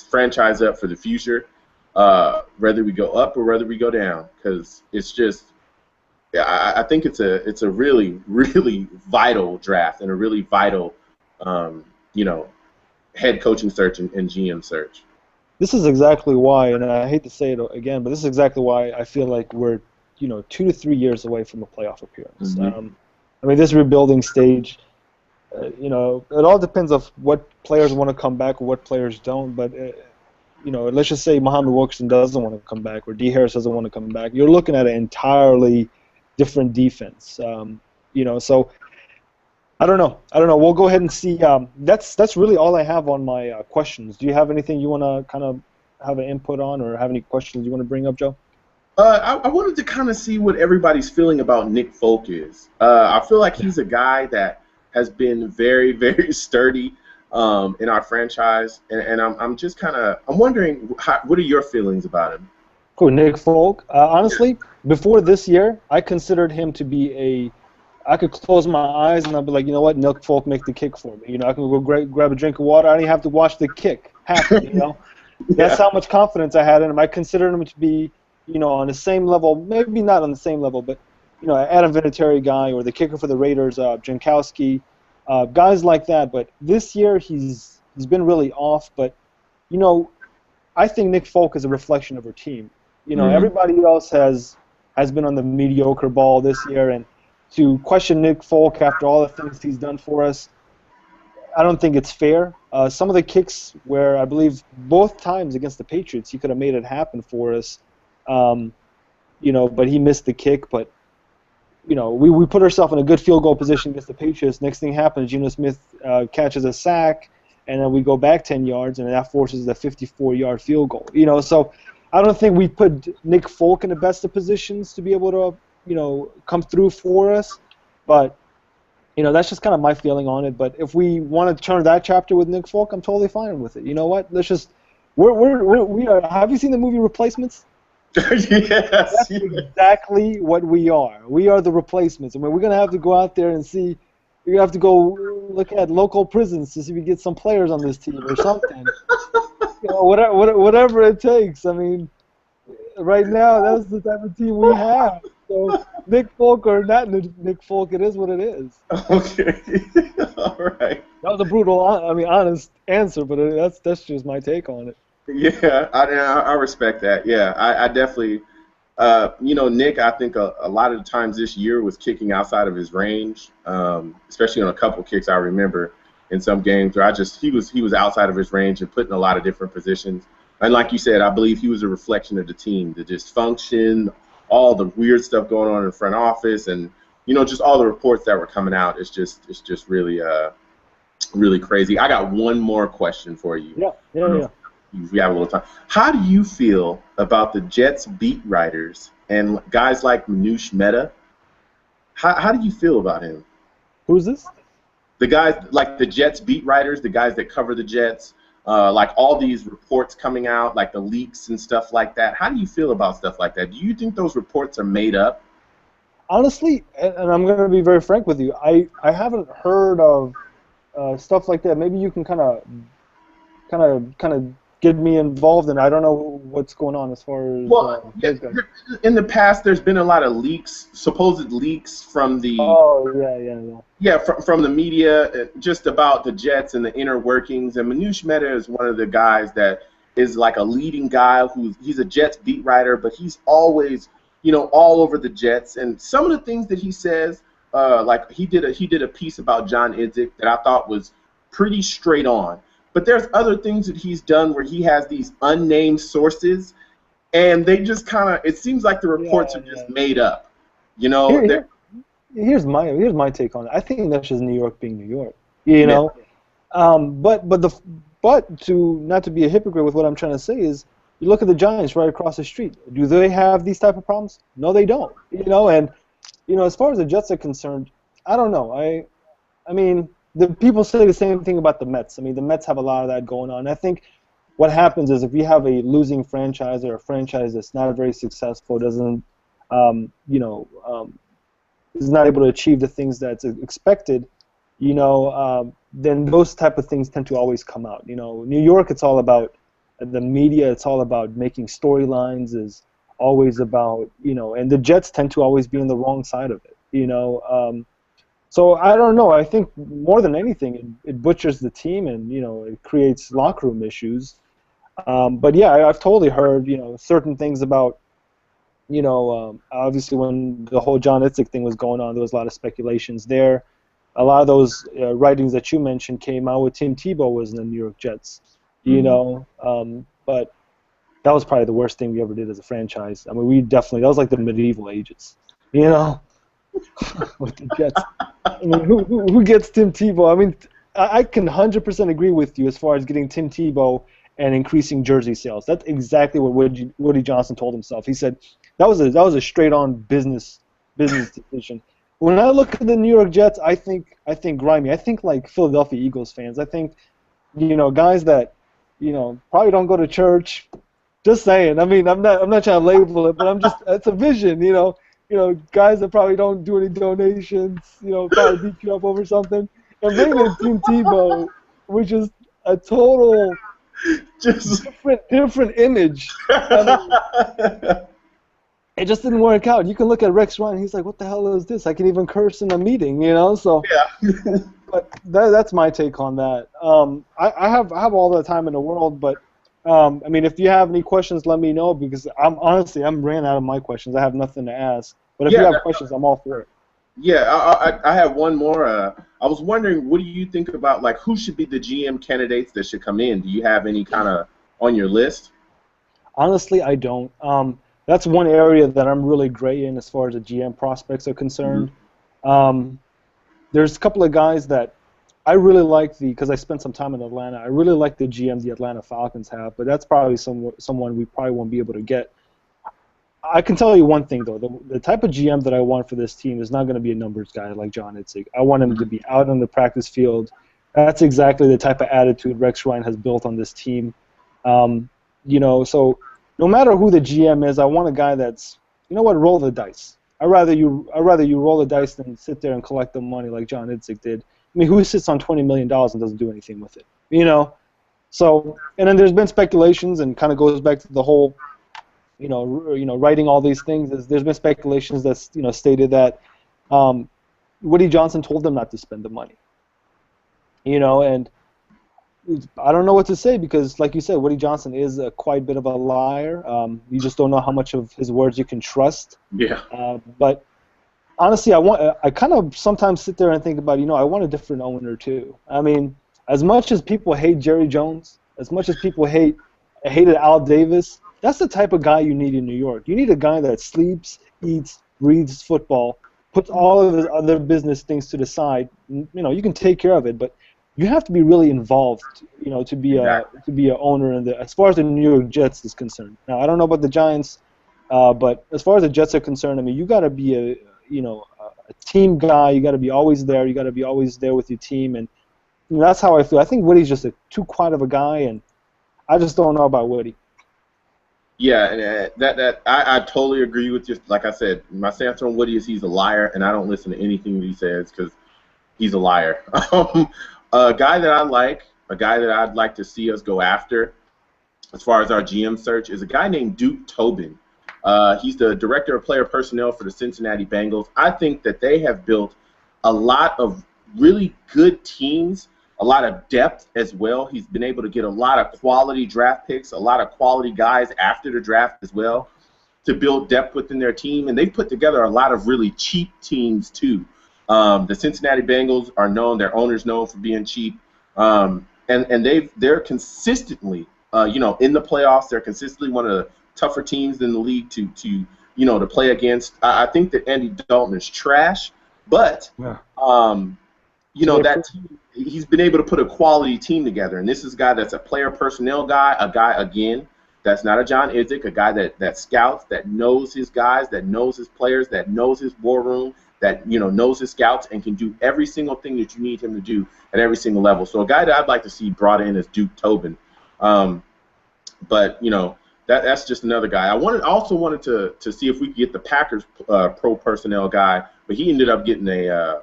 franchise up for the future, whether we go up or whether we go down, because it's just, I think it's a really, really vital draft and a really vital, head coaching search and GM search. This is exactly why, and I hate to say it again, but this is exactly why I feel like we're, 2 to 3 years away from a playoff appearance. I mean, this rebuilding stage, it all depends on what players want to come back or what players don't. But, let's just say Muhammad Wilkerson doesn't want to come back or D. Harris doesn't want to come back. You're looking at an entirely different defense. So I don't know. We'll go ahead and see. That's really all I have on my questions. Do you have anything you want to kind of have an input on, or have any questions you want to bring up, Joe? I wanted to kind of see what everybody's feeling about Nick Folk is. I feel like he's a guy that has been very, very sturdy in our franchise, and I'm just kind of wondering what are your feelings about him? Cool, Nick Folk. Honestly, before this year, I considered him to be I could close my eyes and I'd be like, you know what, Nick Folk, make the kick for me. I can go grab a drink of water. I don't even have to watch the kick happen. That's how much confidence I had in him. I considered him to be, on the same level, maybe not on the same level, but, Adam Vinatieri guy, or the kicker for the Raiders, Jankowski, guys like that. But this year he's been really off. But, I think Nick Folk is a reflection of our team. Everybody else has been on the mediocre ball this year, and to question Nick Folk after all the things he's done for us, I don't think it's fair. Some of the kicks where I believe both times against the Patriots he could have made it happen for us, but he missed the kick. But we put ourselves in a good field goal position against the Patriots. Next thing happens, Geno Smith catches a sack, and then we go back 10 yards, and that forces a 54-yard field goal. So I don't think we put Nick Folk in the best of positions to be able to come through for us. But That's just kind of my feeling on it. But if we want to turn that chapter with Nick Folk, I'm totally fine with it. You know what? Let's just we are. Have you seen the movie Replacements? Yes. That's exactly what we are. We are the replacements. I mean, we're gonna have to go out there and see. We have to go look at local prisons to see if we get some players on this team or something. Whatever it takes. I mean, right now that's the type of team we have. So Nick Folk or not Nick Folk, it is what it is. Okay. All right. That was a brutal, honest answer, but that's just my take on it. Yeah, I respect that. Yeah, I definitely, Nick, I think a lot of the times this year was kicking outside of his range, especially on a couple kicks I remember in some games where he was outside of his range and put in a lot of different positions. And like you said, I believe he was a reflection of the team, the dysfunction, all the weird stuff going on in the front office, and just all the reports that were coming out. It's just really really crazy. I got one more question for you. Yeah. We have a little time. How do you feel about the Jets beat writers and guys like Manoush Mehta? How do you feel about him? Who's this? The guys like the Jets beat writers, the guys that cover the Jets, like all these reports coming out, like the leaks and stuff like that. How do you feel about stuff like that? Do you think those reports are made up? Honestly, and I'm going to be very frank with you, I haven't heard of stuff like that. Maybe you can kind of get me involved in. I don't know what's going on as far as. Well, in the past, there's been a lot of leaks, supposed leaks from the. Oh yeah. Yeah, from the media, just about the Jets and the inner workings. And Manoush Mehta is one of the guys that is like a leading guy he's a Jets beat writer, but he's always all over the Jets. And some of the things that he says. Like he did a piece about John Idzik that I thought was pretty straight on. But there's other things that he's done where he has these unnamed sources, and they just it seems like the reports are just made up. Here's my take on it. I think that's just New York being New York. But to not to be a hypocrite with what I'm trying to say is, you look at the Giants right across the street. Do they have these type of problems? No, they don't. And as far as the Jets are concerned, I don't know. I mean, the people say the same thing about the Mets. I mean, the Mets have a lot of that going on. I think what happens is if you have a losing franchise or a franchise that's not very successful, doesn't, is not able to achieve the things that's expected, then those type of things tend to always come out. New York, it's all about the media. It's all about making storylines. Is always about, and the Jets tend to always be on the wrong side of it, So I don't know. I think more than anything, it butchers the team and, it creates locker room issues. But yeah, I've totally heard, certain things about, obviously when the whole John Idzik thing was going on, there was a lot of speculations there. A lot of those writings that you mentioned came out with Tim Tebow was in the New York Jets, but that was probably the worst thing we ever did as a franchise. I mean, that was like the medieval ages, with the Jets. I mean, who gets Tim Tebow? I mean, I can 100% agree with you as far as getting Tim Tebow and increasing jersey sales. That's exactly what Woody Johnson told himself. He said that was a straight-on business decision. When I look at the New York Jets, I think grimy. I think like Philadelphia Eagles fans. I think guys that probably don't go to church. Just saying. I mean, I'm not trying to label it, but it's a vision. Guys that probably don't do any donations. Probably beat you up over something. And bringing in Tim Tebow, which is a total just different image. It just didn't work out. You can look at Rex Ryan. He's like, "What the hell is this? I can even curse in a meeting," So. Yeah. But that's my take on that. I have all the time in the world, but I mean, if you have any questions, let me know because I'm ran out of my questions. I have nothing to ask. But if you have questions, I'm all for it. Yeah, I have one more. I was wondering, what do you think about like who should be the GM candidates that should come in? Do you have any kind of on your list? Honestly, I don't. That's one area that I'm really gray in as far as the GM prospects are concerned. Mm-hmm. There's a couple of guys that I really like because I spent some time in Atlanta. I really like the GM the Atlanta Falcons have, but that's probably someone we probably won't be able to get. I can tell you one thing though: the type of GM that I want for this team is not going to be a numbers guy like John Itzig. I want him to be out on the practice field. That's exactly the type of attitude Rex Ryan has built on this team. So no matter who the GM is, I want a guy that's, you know what, roll the dice. I'd rather you roll the dice than sit there and collect the money like John Itzig did. I mean, who sits on $20 million and doesn't do anything with it? So, and then there's been speculations, and kind of goes back to the whole, writing all these things. There's been speculations that's, stated that Woody Johnson told them not to spend the money. And I don't know what to say because, like you said, Woody Johnson is quite a bit of a liar. You just don't know how much of his words you can trust. Yeah. But honestly, I kind of sometimes sit there and think about, I want a different owner too. I mean, as much as people hate Jerry Jones, as much as people hated Al Davis, that's the type of guy you need in New York. You need a guy that sleeps, eats, breathes football, puts all of his other business things to the side. You can take care of it, but you have to be really involved, to be a owner as far as the New York Jets is concerned. Now, I don't know about the Giants, but as far as the Jets are concerned, I mean, you got to be a team guy. You got to be always there. You got to be always there with your team, and that's how I feel. I think Woody's just too quiet of a guy, and I just don't know about Woody. Yeah, and I totally agree with you. Like I said, my stance on Woody is he's a liar, and I don't listen to anything that he says because he's a liar. A guy that I like, a guy that I'd like to see us go after, as far as our GM search, is a guy named Duke Tobin. He's the director of player personnel for the Cincinnati Bengals. I think that they have built a lot of really good teams, a lot of depth as well. He's been able to get a lot of quality draft picks, a lot of quality guys after the draft as well, to build depth within their team. And they put together a lot of really cheap teams too. The Cincinnati Bengals are known, their owners known for being cheap, and they're consistently, in the playoffs. They're consistently one of the tougher teams in the league to play against. I think that Andy Dalton is trash, but that team, he's been able to put a quality team together. And this is a guy that's a player personnel guy, a guy again that's not a John Idzik, a guy that scouts, that knows his guys, that knows his players, that knows his war room, that knows his scouts and can do every single thing that you need him to do at every single level. So a guy that I'd like to see brought in is Duke Tobin. But that's just another guy. I also wanted to see if we could get the Packers pro personnel guy, but he ended up getting a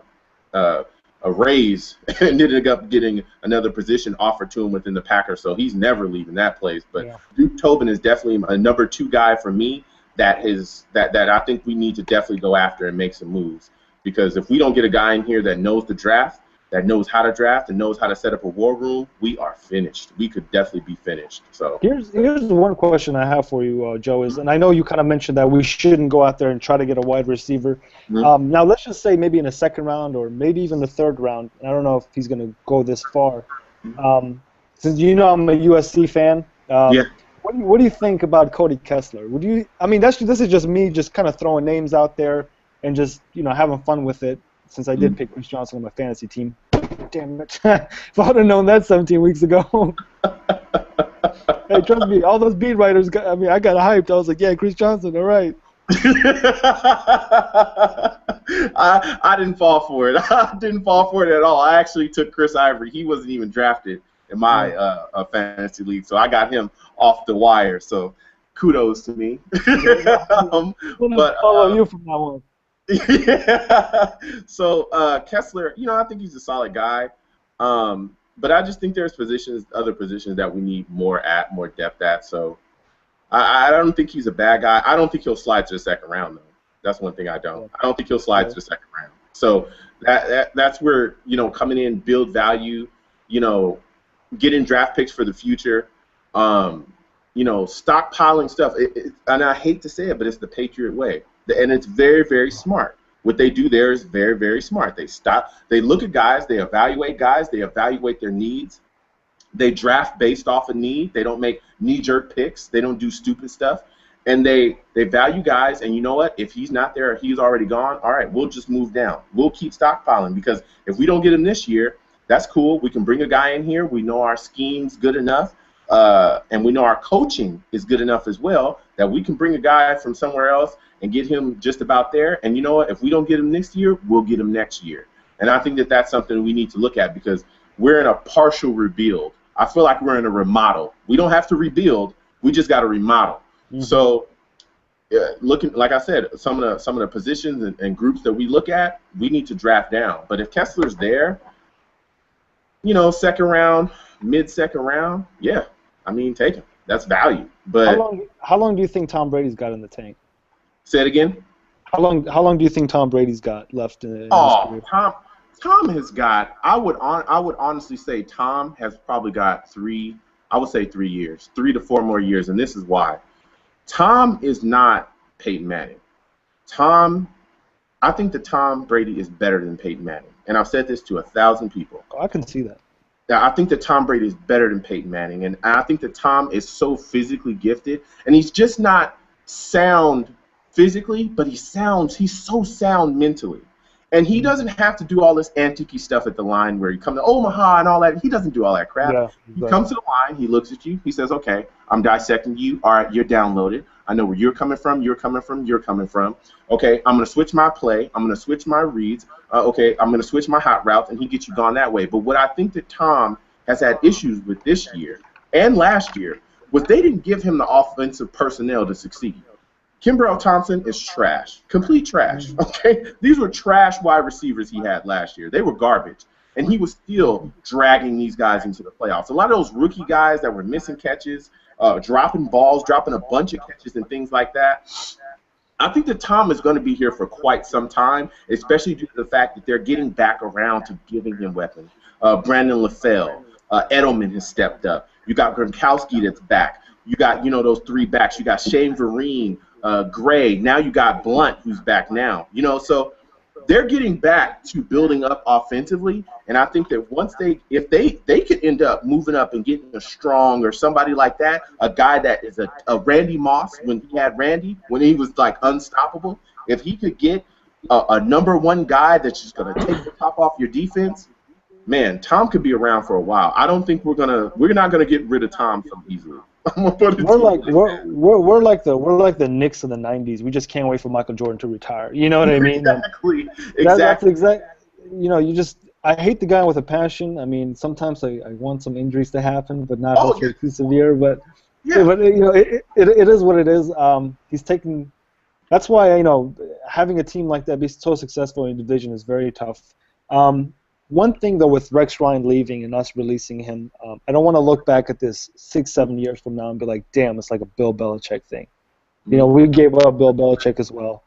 raise and ended up getting another position offered to him within the Packers. So he's never leaving that place. But Duke Tobin is definitely a number 2 guy for me. That I think we need to definitely go after and make some moves, because if we don't get a guy in here that knows the draft, that knows how to draft and knows how to set up a war room, we are finished. We could definitely be finished. So here's one question I have for you, Joe, and I know you kind of mentioned that we shouldn't go out there and try to get a wide receiver. Mm-hmm. Now let's just say maybe in the 2nd round or maybe even the 3rd round. I don't know if he's going to go this far. Since I'm a USC fan. What do you think about Cody Kessler? This is just me just kind of throwing names out there and just, having fun with it, since I did pick Chris Johnson on my fantasy team. Damn it. If I would have known that 17 weeks ago. Hey, trust me, all those beat writers, I got hyped. I was like, yeah, Chris Johnson, all right. I didn't fall for it. I didn't fall for it at all. I actually took Chris Ivory. He wasn't even drafted in my fantasy league, so I got him off the wire. So kudos to me. But follow you from now on. Yeah. So Kessler, I think he's a solid guy, but I just think there's other positions that we need more depth at. So I don't think he's a bad guy. I don't think he'll slide to the 2nd round though. That's one thing I don't. I don't think he'll slide to the 2nd round. So that's where coming in, build value, getting draft picks for the future, stockpiling stuff. And I hate to say it, but it's the Patriot way. And it's very, very smart. What they do there is very, very smart. They look at guys, they evaluate their needs. They draft based off of need. They don't make knee-jerk picks. They don't do stupid stuff. And they value guys, and you know what? If he's not there or he's already gone, all right, we'll just move down. We'll keep stockpiling, because if we don't get him this year, that's cool. We can bring a guy in here. We know our scheme's good enough. and we know our coaching is good enough as well that we can bring a guy from somewhere else and get him just about there. And you know what? If we don't get him this year, we'll get him next year. And I think that that's something we need to look at because we're in a partial rebuild. I feel like we're in a remodel. We don't have to rebuild. We just got to remodel. Mm-hmm. So looking, like I said, some of the positions and groups that we look at, we need to draft down. But if Kessler's there, you know, second round, mid-second round, yeah, I mean, take him. That's value. But how long do you think Tom Brady's got in the tank? Say it again. How long do you think Tom Brady's got left in his career? Tom has got. I would honestly say Tom has probably got 3 years, 3 to 4 more years, and this is why. Tom is not Peyton Manning. I think that Tom Brady is better than Peyton Manning, and I've said this to 1,000 people. I can see that. I think that Tom Brady is better than Peyton Manning, and I think that Tom is so physically gifted, and he's just not sound physically, but he's so sound mentally. And he doesn't have to do all this antique stuff at the line where he comes to Omaha and all that. He doesn't do all that crap. Yeah, exactly. He comes to the line, he looks at you, he says, okay, I'm dissecting you. All right, you're downloaded. I know where you're coming from, you're coming from, you're coming from. Okay, I'm going to switch my play. I'm going to switch my reads. Okay, I'm going to switch my hot routes, and he gets you gone that way. But what I think that Tom has had issues with this year and last year was they didn't give him the offensive personnel to succeed. Kimbrel Thompson is trash, complete trash, okay? These were trash wide receivers he had last year. They were garbage, and he was still dragging these guys into the playoffs. A lot of those rookie guys that were missing catches, dropping balls, dropping a bunch of catches and things like that, I think that Tom is going to be here for quite some time, especially due to the fact that they're getting back around to giving him weapons. Brandon LaFell, Edelman has stepped up. You got Gronkowski that's back. You got, you know, those 3 backs. You got Shane Vereen, Gray. Now you got Blunt, who's back now. You know, so they're getting back to building up offensively, and I think that once if they could end up moving up and getting a Strong or somebody like that, a guy that is a Randy Moss when he had Randy, when he was like unstoppable, if he could get a number 1 guy that's just going to take the top off your defense, man, Tom could be around for a while. I don't think we're not gonna get rid of Tom so easily. We're like the Knicks of the '90s. We just can't wait for Michael Jordan to retire. You know what I mean? Exactly. That's exact. You know, I hate the guy with a passion. I mean, sometimes I want some injuries to happen, but not hopefully too severe. But you know, it is what it is. He's taking. That's why, you know, having a team like that be so successful in the division is very tough. One thing, though, with Rex Ryan leaving and us releasing him, I don't want to look back at this 6-7 years from now and be like, damn, it's like a Bill Belichick thing. You know, we gave up Bill Belichick as well.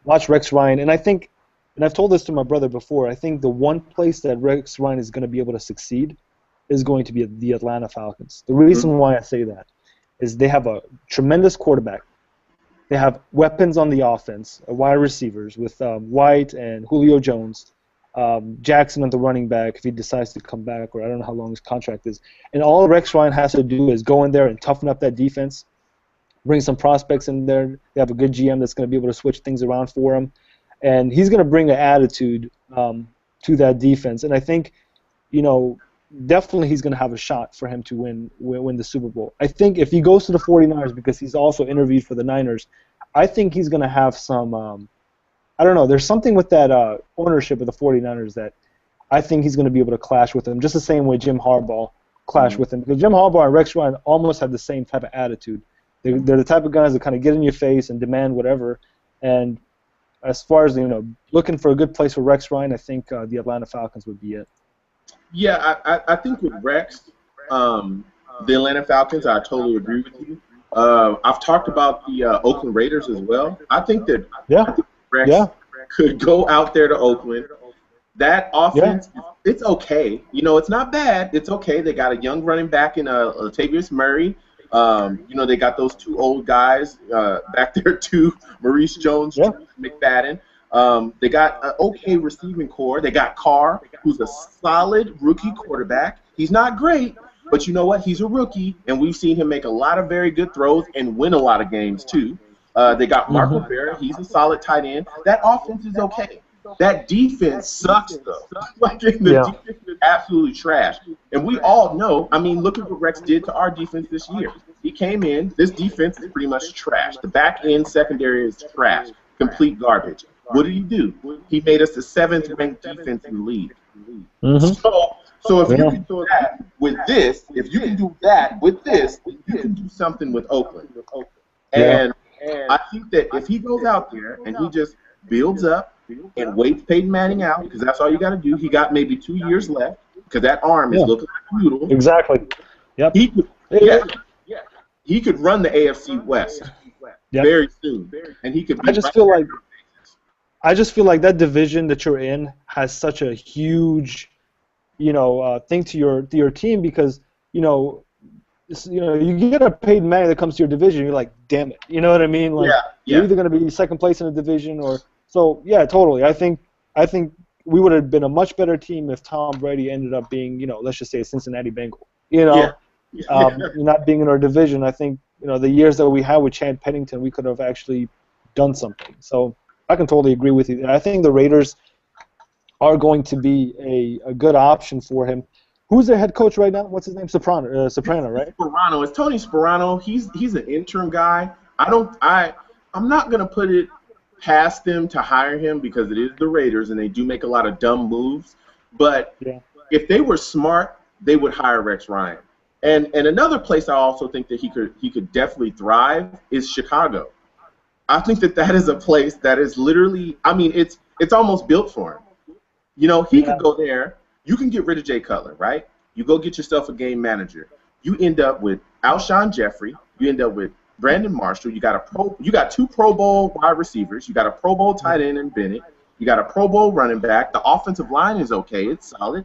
Watch Rex Ryan, and I think, and I've told this to my brother before, I think the one place that Rex Ryan is going to be able to succeed is going to be the Atlanta Falcons. The reason why I say that is they have a tremendous quarterback. They have weapons on the offense, wide receivers with White and Julio Jones. Jackson at the running back if he decides to come back, or I don't know how long his contract is. And all Rex Ryan has to do is go in there and toughen up that defense, bring some prospects in there. They have a good GM that's going to be able to switch things around for him. And he's going to bring an attitude to that defense. And I think, you know, definitely he's going to have a shot for him to win the Super Bowl. I think if he goes to the 49ers, because he's also interviewed for the Niners, I think he's going to have some I don't know. There's something with that ownership of the 49ers that I think he's going to be able to clash with them, just the same way Jim Harbaugh clashed with him. Because Jim Harbaugh and Rex Ryan almost have the same type of attitude. They're the type of guys that kind of get in your face and demand whatever. And as far as, you know, looking for a good place for Rex Ryan, I think the Atlanta Falcons would be it. Yeah, I think with Rex, the Atlanta Falcons, I totally agree with you. I've talked about the Oakland Raiders as well. I think that Rex could go out there to Oakland. That offense, it's okay. You know, it's not bad. It's okay. They got a young running back in Latavius Murray. You know, they got those 2 old guys back there too, Maurice Jones, McFadden. They got an okay receiving core. They got Carr, who's a solid rookie quarterback. He's not great, but you know what? He's a rookie, and we've seen him make a lot of very good throws and win a lot of games too. They got Mark Rivera. He's a solid tight end. That offense is okay. that defense sucks, though. Like, the defense is absolutely trash. And we all know, I mean, look at what Rex did to our defense this year. He came in, this defense is pretty much trash. The back end secondary is trash, complete garbage. What did he do? He made us the 7th-ranked defense in the league. So if you can do that with this, if you can do that with this, you can do something with Oakland. And I think that if he goes out there and he just builds up and waits Peyton Manning out, because that's all you got to do. He got maybe 2 years left because that arm is looking like a noodle. Exactly. Yep. He could run the AFC West very soon, and he could. I just feel like that division that you're in has such a huge, thing to your team because you get a Peyton Manning that comes to your division, you're like, damn it, you know what I mean? Like, you're either going to be second place in the division or so. Yeah, totally. I think we would have been a much better team if Tom Brady ended up being, let's just say a Cincinnati Bengal. Not being in our division. I think the years that we had with Chad Pennington, we could have actually done something. So I can totally agree with you. I think the Raiders are going to be a good option for him. Who's their head coach right now? What's his name? Soprano, right? Sparano. It's Tony Sparano. He's an interim guy. I'm not gonna put it past them to hire him because it is the Raiders and they do make a lot of dumb moves. But if they were smart, they would hire Rex Ryan. And another place I also think that he could definitely thrive is Chicago. I think that is a place that is literally, I mean, it's almost built for him. He could go there. You can get rid of Jay Cutler, right? You go get yourself a game manager. You end up with Alshon Jeffrey. You end up with Brandon Marshall. You got 2 Pro Bowl wide receivers. You got a Pro Bowl tight end in Bennett. You got a Pro Bowl running back. The offensive line is okay. It's solid.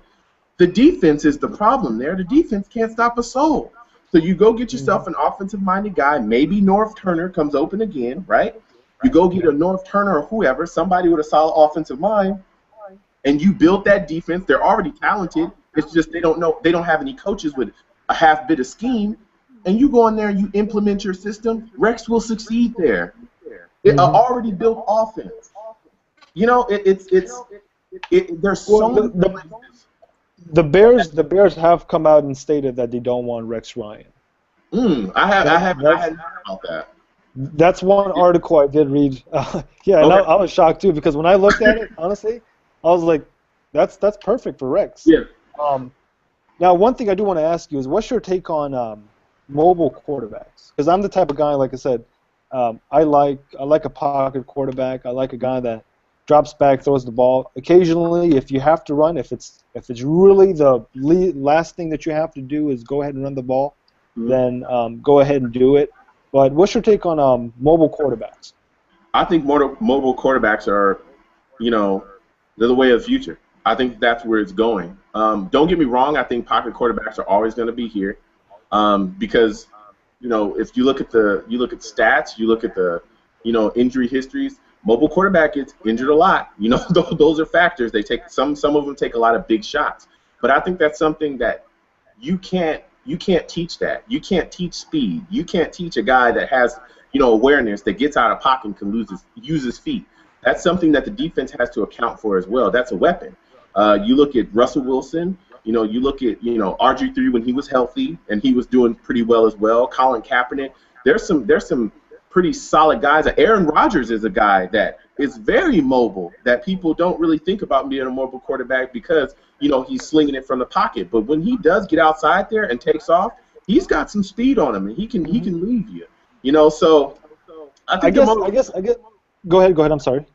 The defense is the problem there. The defense can't stop a soul. So you go get yourself an offensive-minded guy. Maybe North Turner comes open again, right? You go get a North Turner or whoever, somebody with a solid offensive line, and you build that defense. They're already talented. It's just they don't have any coaches with a half bit of scheme. And you go in there and you implement your system, Rex will succeed there. An already built offense. There's so many places. The Bears have come out and stated that they don't want Rex Ryan. I haven't heard about that. That's one article I did read. I was shocked too because when I looked at it, honestly, I was like, that's perfect for Rex. Yeah. Now, one thing I do want to ask you is, what's your take on mobile quarterbacks? Because I'm the type of guy, like I said, I like a pocket quarterback. I like a guy that drops back, throws the ball. Occasionally, if you have to run, if it's really the last thing that you have to do is go ahead and run the ball, then go ahead and do it. But what's your take on mobile quarterbacks? I think mobile quarterbacks are, they're the way of the future. I think that's where it's going. Don't get me wrong. I think pocket quarterbacks are always going to be here because, if you look at stats, you look at the, injury histories. Mobile quarterback gets injured a lot. Those are factors. They take some of them take a lot of big shots. But I think that's something that you can't teach that. You can't teach speed. You can't teach a guy that has, awareness, that gets out of pocket and can use his feet. That's something that the defense has to account for as well. That's a weapon. You look at Russell Wilson. You look at RG3 when he was healthy and he was doing pretty well as well. Colin Kaepernick. There's some pretty solid guys. Aaron Rodgers is a guy that is very mobile that people don't really think about being a mobile quarterback because he's slinging it from the pocket. But when he does get outside there and takes off, he's got some speed on him and he can leave you. So I guess. Go ahead. I'm sorry.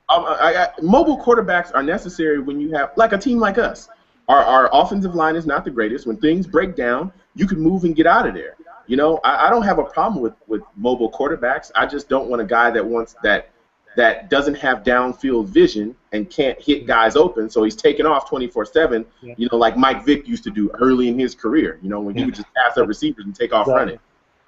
Mobile quarterbacks are necessary when you have like a team like us. Our offensive line is not the greatest. When things break down, you can move and get out of there. I don't have a problem with mobile quarterbacks. I just don't want a guy that doesn't have downfield vision and can't hit guys open, so he's taking off 24/7. Like Mike Vick used to do early in his career. When he would just pass up receivers and take off running.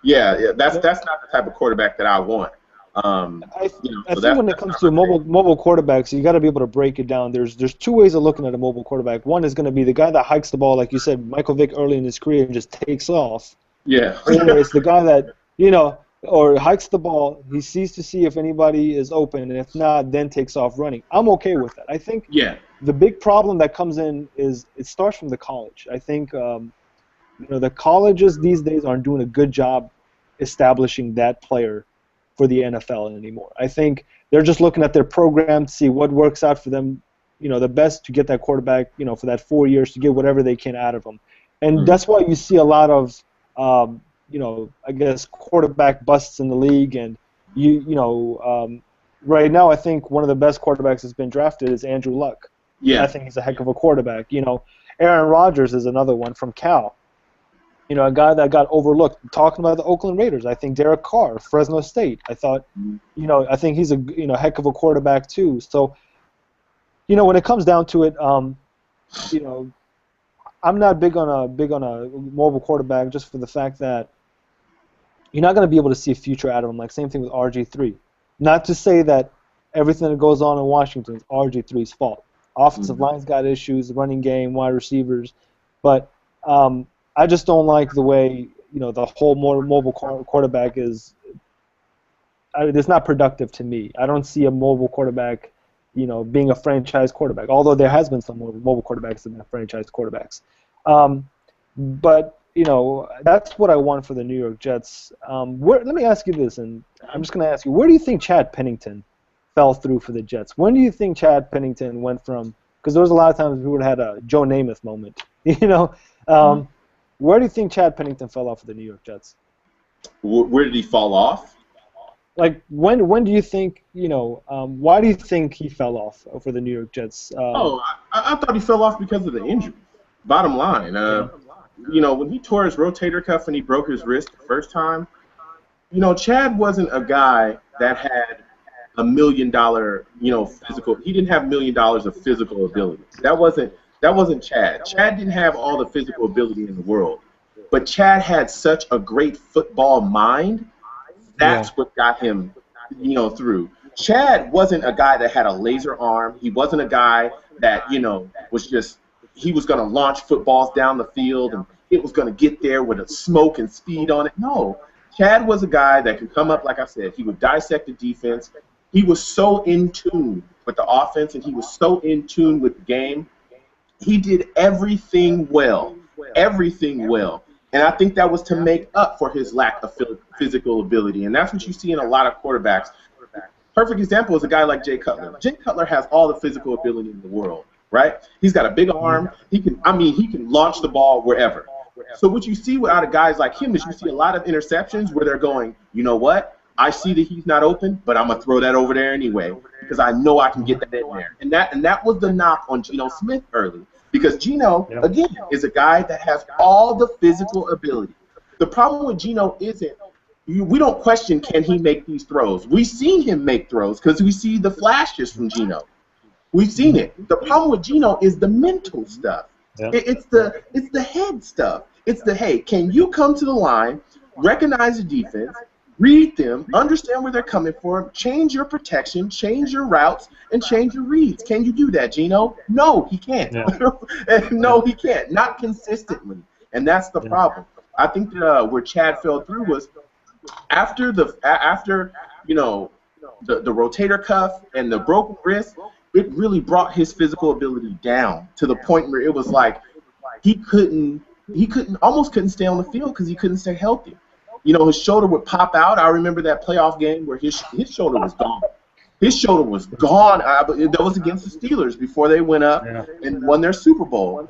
Yeah, that's not the type of quarterback that I want. I think when it comes to mobile quarterbacks, you got to be able to break it down. There's 2 ways of looking at a mobile quarterback. One is going to be the guy that hikes the ball, like you said, Michael Vick early in his career, and just takes off. Yeah. Or it's the guy that or hikes the ball. He sees to see if anybody is open, and if not, then takes off running. I'm okay with that. I think Yeah. the big problem that comes in is it starts from the college. I think the colleges these days aren't doing a good job establishing that player for the NFL anymore. I think they're just looking at their program to see what works out for them, the best to get that quarterback, for that 4 years to get whatever they can out of them. And that's why you see a lot of, I guess quarterback busts in the league. And right now I think one of the best quarterbacks that's been drafted is Andrew Luck. Yeah. I think he's a heck of a quarterback. Aaron Rodgers is another one from Cal. A guy that got overlooked. Talking about the Oakland Raiders, I think Derek Carr, Fresno State. I thought, I think he's a heck of a quarterback too. So, when it comes down to it, I'm not big on a mobile quarterback just for the fact that you're not going to be able to see a future out of him. Like same thing with RG3. Not to say that everything that goes on in Washington is RG3's fault. Offensive line's got issues, running game, wide receivers, but I just don't like the way the whole mobile quarterback is. It's not productive to me. I don't see a mobile quarterback, being a franchise quarterback. Although there has been some mobile quarterbacks that have been franchise quarterbacks, but that's what I want for the New York Jets. Let me ask you this, and I'm just going to ask you: where do you think Chad Pennington fell through for the Jets? When do you think Chad Pennington went from? Because there was a lot of times we would have had a Joe Namath moment, Where do you think Chad Pennington fell off for the New York Jets? Where did he fall off? Like when do you think why do you think he fell off for the New York Jets? I thought he fell off because of the injury. Bottom line, when he tore his rotator cuff and he broke his wrist the first time, Chad wasn't a guy that had $1 million, physical. He didn't have $1 million of physical ability. That wasn't Chad. Chad didn't have all the physical ability in the world, but Chad had such a great football mind. That's what got him, through. Chad wasn't a guy that had a laser arm. He wasn't a guy that, he was going to launch footballs down the field and it was going to get there with a smoke and speed on it. No. Chad was a guy that could come up, like I said, he would dissect the defense. He was so in tune with the offense and he was so in tune with the game. He did everything well. And I think that was to make up for his lack of physical ability. And that's what you see in a lot of quarterbacks. Perfect example is a guy like Jay Cutler. Jay Cutler has all the physical ability in the world, right? He's got a big arm. He can launch the ball wherever. So what you see out of guys like him is you see a lot of interceptions where they're going, you know what? I see that he's not open, but I'm going to throw that over there anyway because I know I can get that in there. And that was the knock on Geno Smith early. Because Geno, again, is a guy that has all the physical ability. The problem with Geno isn't, we don't question can he make these throws. We've seen him make throws because we see the flashes from Geno. We've seen it. The problem with Geno is the mental stuff. Yeah. It's the head stuff. It's the, hey, can you come to the line, recognize the defense, read them, understand where they're coming from, change your protection, change your routes, and change your reads. Can you do that, Geno? No, he can't. Yeah. No, he can't. Not consistently. And that's the problem. I think that where Chad fell through was after the rotator cuff and the broken wrist, it really brought his physical ability down to the point where it was like he almost couldn't stay on the field because he couldn't stay healthy. His shoulder would pop out. I remember that playoff game where his shoulder was gone. His shoulder was gone. That was against the Steelers before they went up and won their Super Bowl.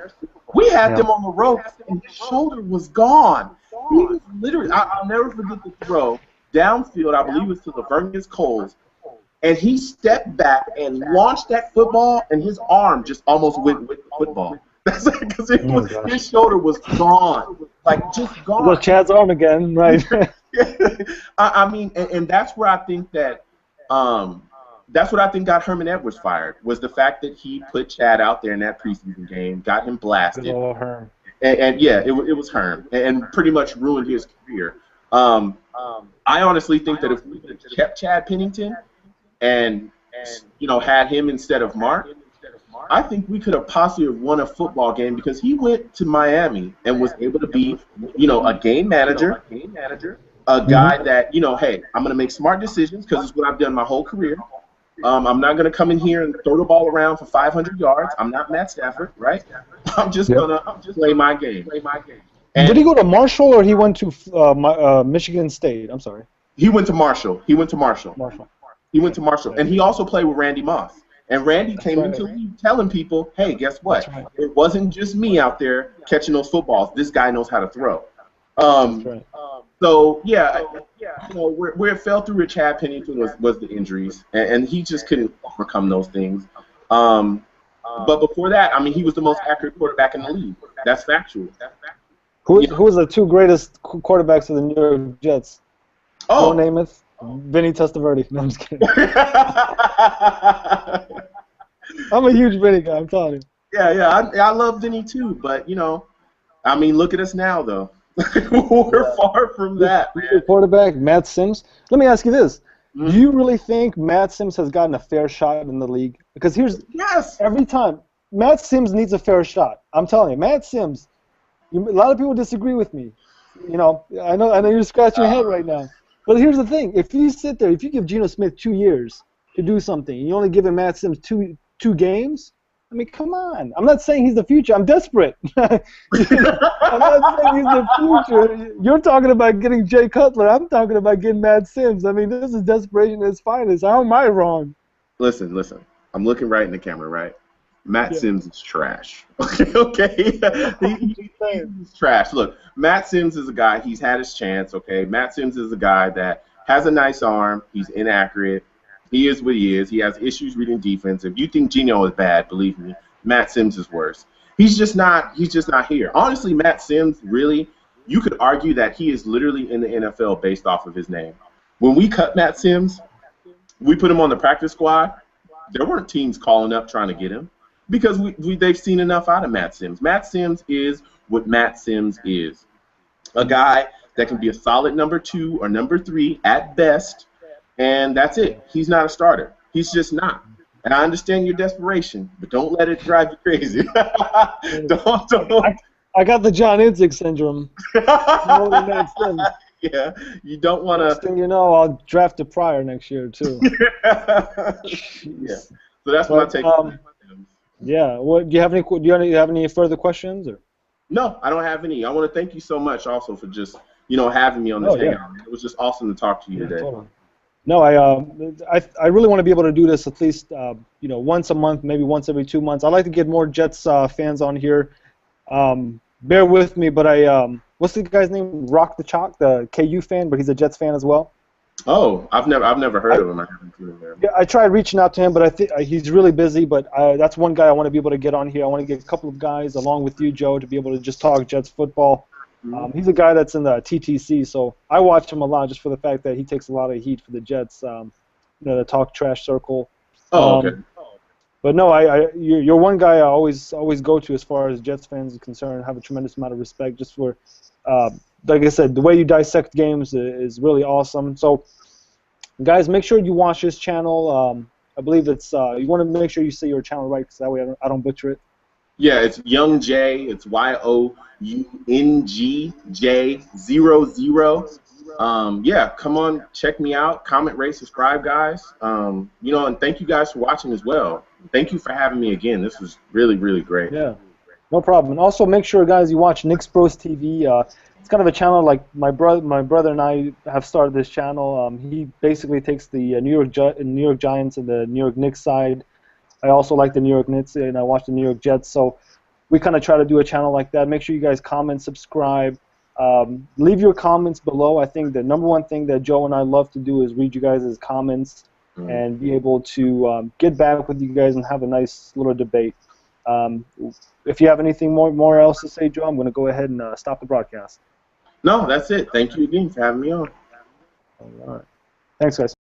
We had them on the ropes, and his shoulder was gone. He was literally, I'll never forget the throw downfield, I believe it was to Lavernius Coles, and he stepped back and launched that football, and his arm just almost went with the football. That's because his shoulder was gone, like just gone. Well, Chad's arm again, right? I mean, and that's where I think that that's what I think got Herman Edwards fired, was the fact that he put Chad out there in that preseason game, got him blasted. Good old Herm. And yeah, it was Herm, and pretty much ruined his career. I honestly think that if we could have kept Chad Pennington and had him instead of Mark, I think we could have possibly won a football game because he went to Miami and was able to be, a game manager, a guy that, you know, hey, I'm going to make smart decisions because it's what I've done my whole career. I'm not going to come in here and throw the ball around for 500 yards. I'm not Matt Stafford, right? I'm just going to play my game. And did he go to Marshall or he went to Michigan State? I'm sorry. He went to Marshall. He went to Marshall. And he also played with Randy Moss. And Randy came into the league telling people, hey, guess what? It wasn't just me out there catching those footballs. This guy knows how to throw. So, yeah, you know, where it fell through with Chad Pennington was the injuries. And he just couldn't overcome those things. But before that, I mean, he was the most accurate quarterback in the league. That's factual. Who was the two greatest quarterbacks of the New York Jets? Oh. Joe Namath, Vinny Testaverde. No, I'm just kidding. I'm a huge Vinny guy, I'm telling you. Yeah, I love Vinny too, but, you know, I mean, look at us now, though. We're far from that, man. Quarterback, Matt Sims. Let me ask you this. Do you really think Matt Sims has gotten a fair shot in the league? Because every time, Matt Sims needs a fair shot. I'm telling you, Matt Sims, a lot of people disagree with me. You know, I know you're scratching your head right now. But here's the thing. If you sit there, if you give Geno Smith 2 years to do something, and you only give him Matt Sims two games, I mean, come on. I'm not saying he's the future. I'm desperate. I'm not saying he's the future. You're talking about getting Jay Cutler. I'm talking about getting Matt Sims. I mean, this is desperation at its finest. How am I wrong? Listen. I'm looking right in the camera, right? Matt Sims is trash. Okay? He's trash. Look, Matt Sims is a guy, he's had his chance, okay? Matt Sims is a guy that has a nice arm. He's inaccurate. He is what he is. He has issues reading defense. If you think Geno is bad, believe me, Matt Sims is worse. He's just not here. Honestly, Matt Sims, really, you could argue that he is literally in the NFL based off of his name. When we cut Matt Sims, we put him on the practice squad, there weren't teams calling up trying to get him because they've seen enough out of Matt Sims. Matt Sims is what Matt Sims is. A guy that can be a solid number 2 or number 3 at best, and that's it. He's not a starter. He's just not. And I understand your desperation, but don't let it drive you crazy. don't. I got the John Idzik syndrome. Yeah, you don't want to. Next thing you know, I'll draft a Pryor next year too. Yeah. So that's my take. Yeah. What do you have any? Do you have any further questions or? No, I don't have any. I want to thank you so much also for just having me on this hangout. It was just awesome to talk to you today. Totally. No, I really want to be able to do this at least once a month, maybe once every 2 months. I'd like to get more Jets fans on here. Bear with me, but what's the guy's name? Rock the Chalk, the KU fan, but he's a Jets fan as well. Oh, I've never heard of him. I haven't seen him there. Yeah, I tried reaching out to him, but I think he's really busy. But that's one guy I want to be able to get on here. I want to get a couple of guys along with you, Joe, to be able to just talk Jets football. He's a guy that's in the TTC, so I watch him a lot just for the fact that he takes a lot of heat for the Jets. The talk trash circle. Oh, okay. But no, you're one guy I always go to as far as Jets fans are concerned. I have a tremendous amount of respect just for, like I said, the way you dissect games is really awesome. So, guys, make sure you watch this channel. I believe it's you want to make sure you say your channel right, because that way I don't butcher it. Yeah, it's Young J. It's YOUNGJ00. Yeah, come on, check me out. Comment, rate, subscribe, guys. And thank you guys for watching as well. Thank you for having me again. This was really, really great. Yeah, no problem. And also make sure, guys, you watch Knicks Bros TV. It's kind of a channel like my brother and I have started this channel. He basically takes the New York Giants and the New York Knicks side. I also like the New York Knicks, and I watch the New York Jets. So we kind of try to do a channel like that. Make sure you guys comment, subscribe. Leave your comments below. I think the number one thing that Joe and I love to do is read you guys' comments and be able to get back with you guys and have a nice little debate. If you have anything more else to say, Joe, I'm going to go ahead and stop the broadcast. No, that's it. Thank you again for having me on. All right. Thanks, guys.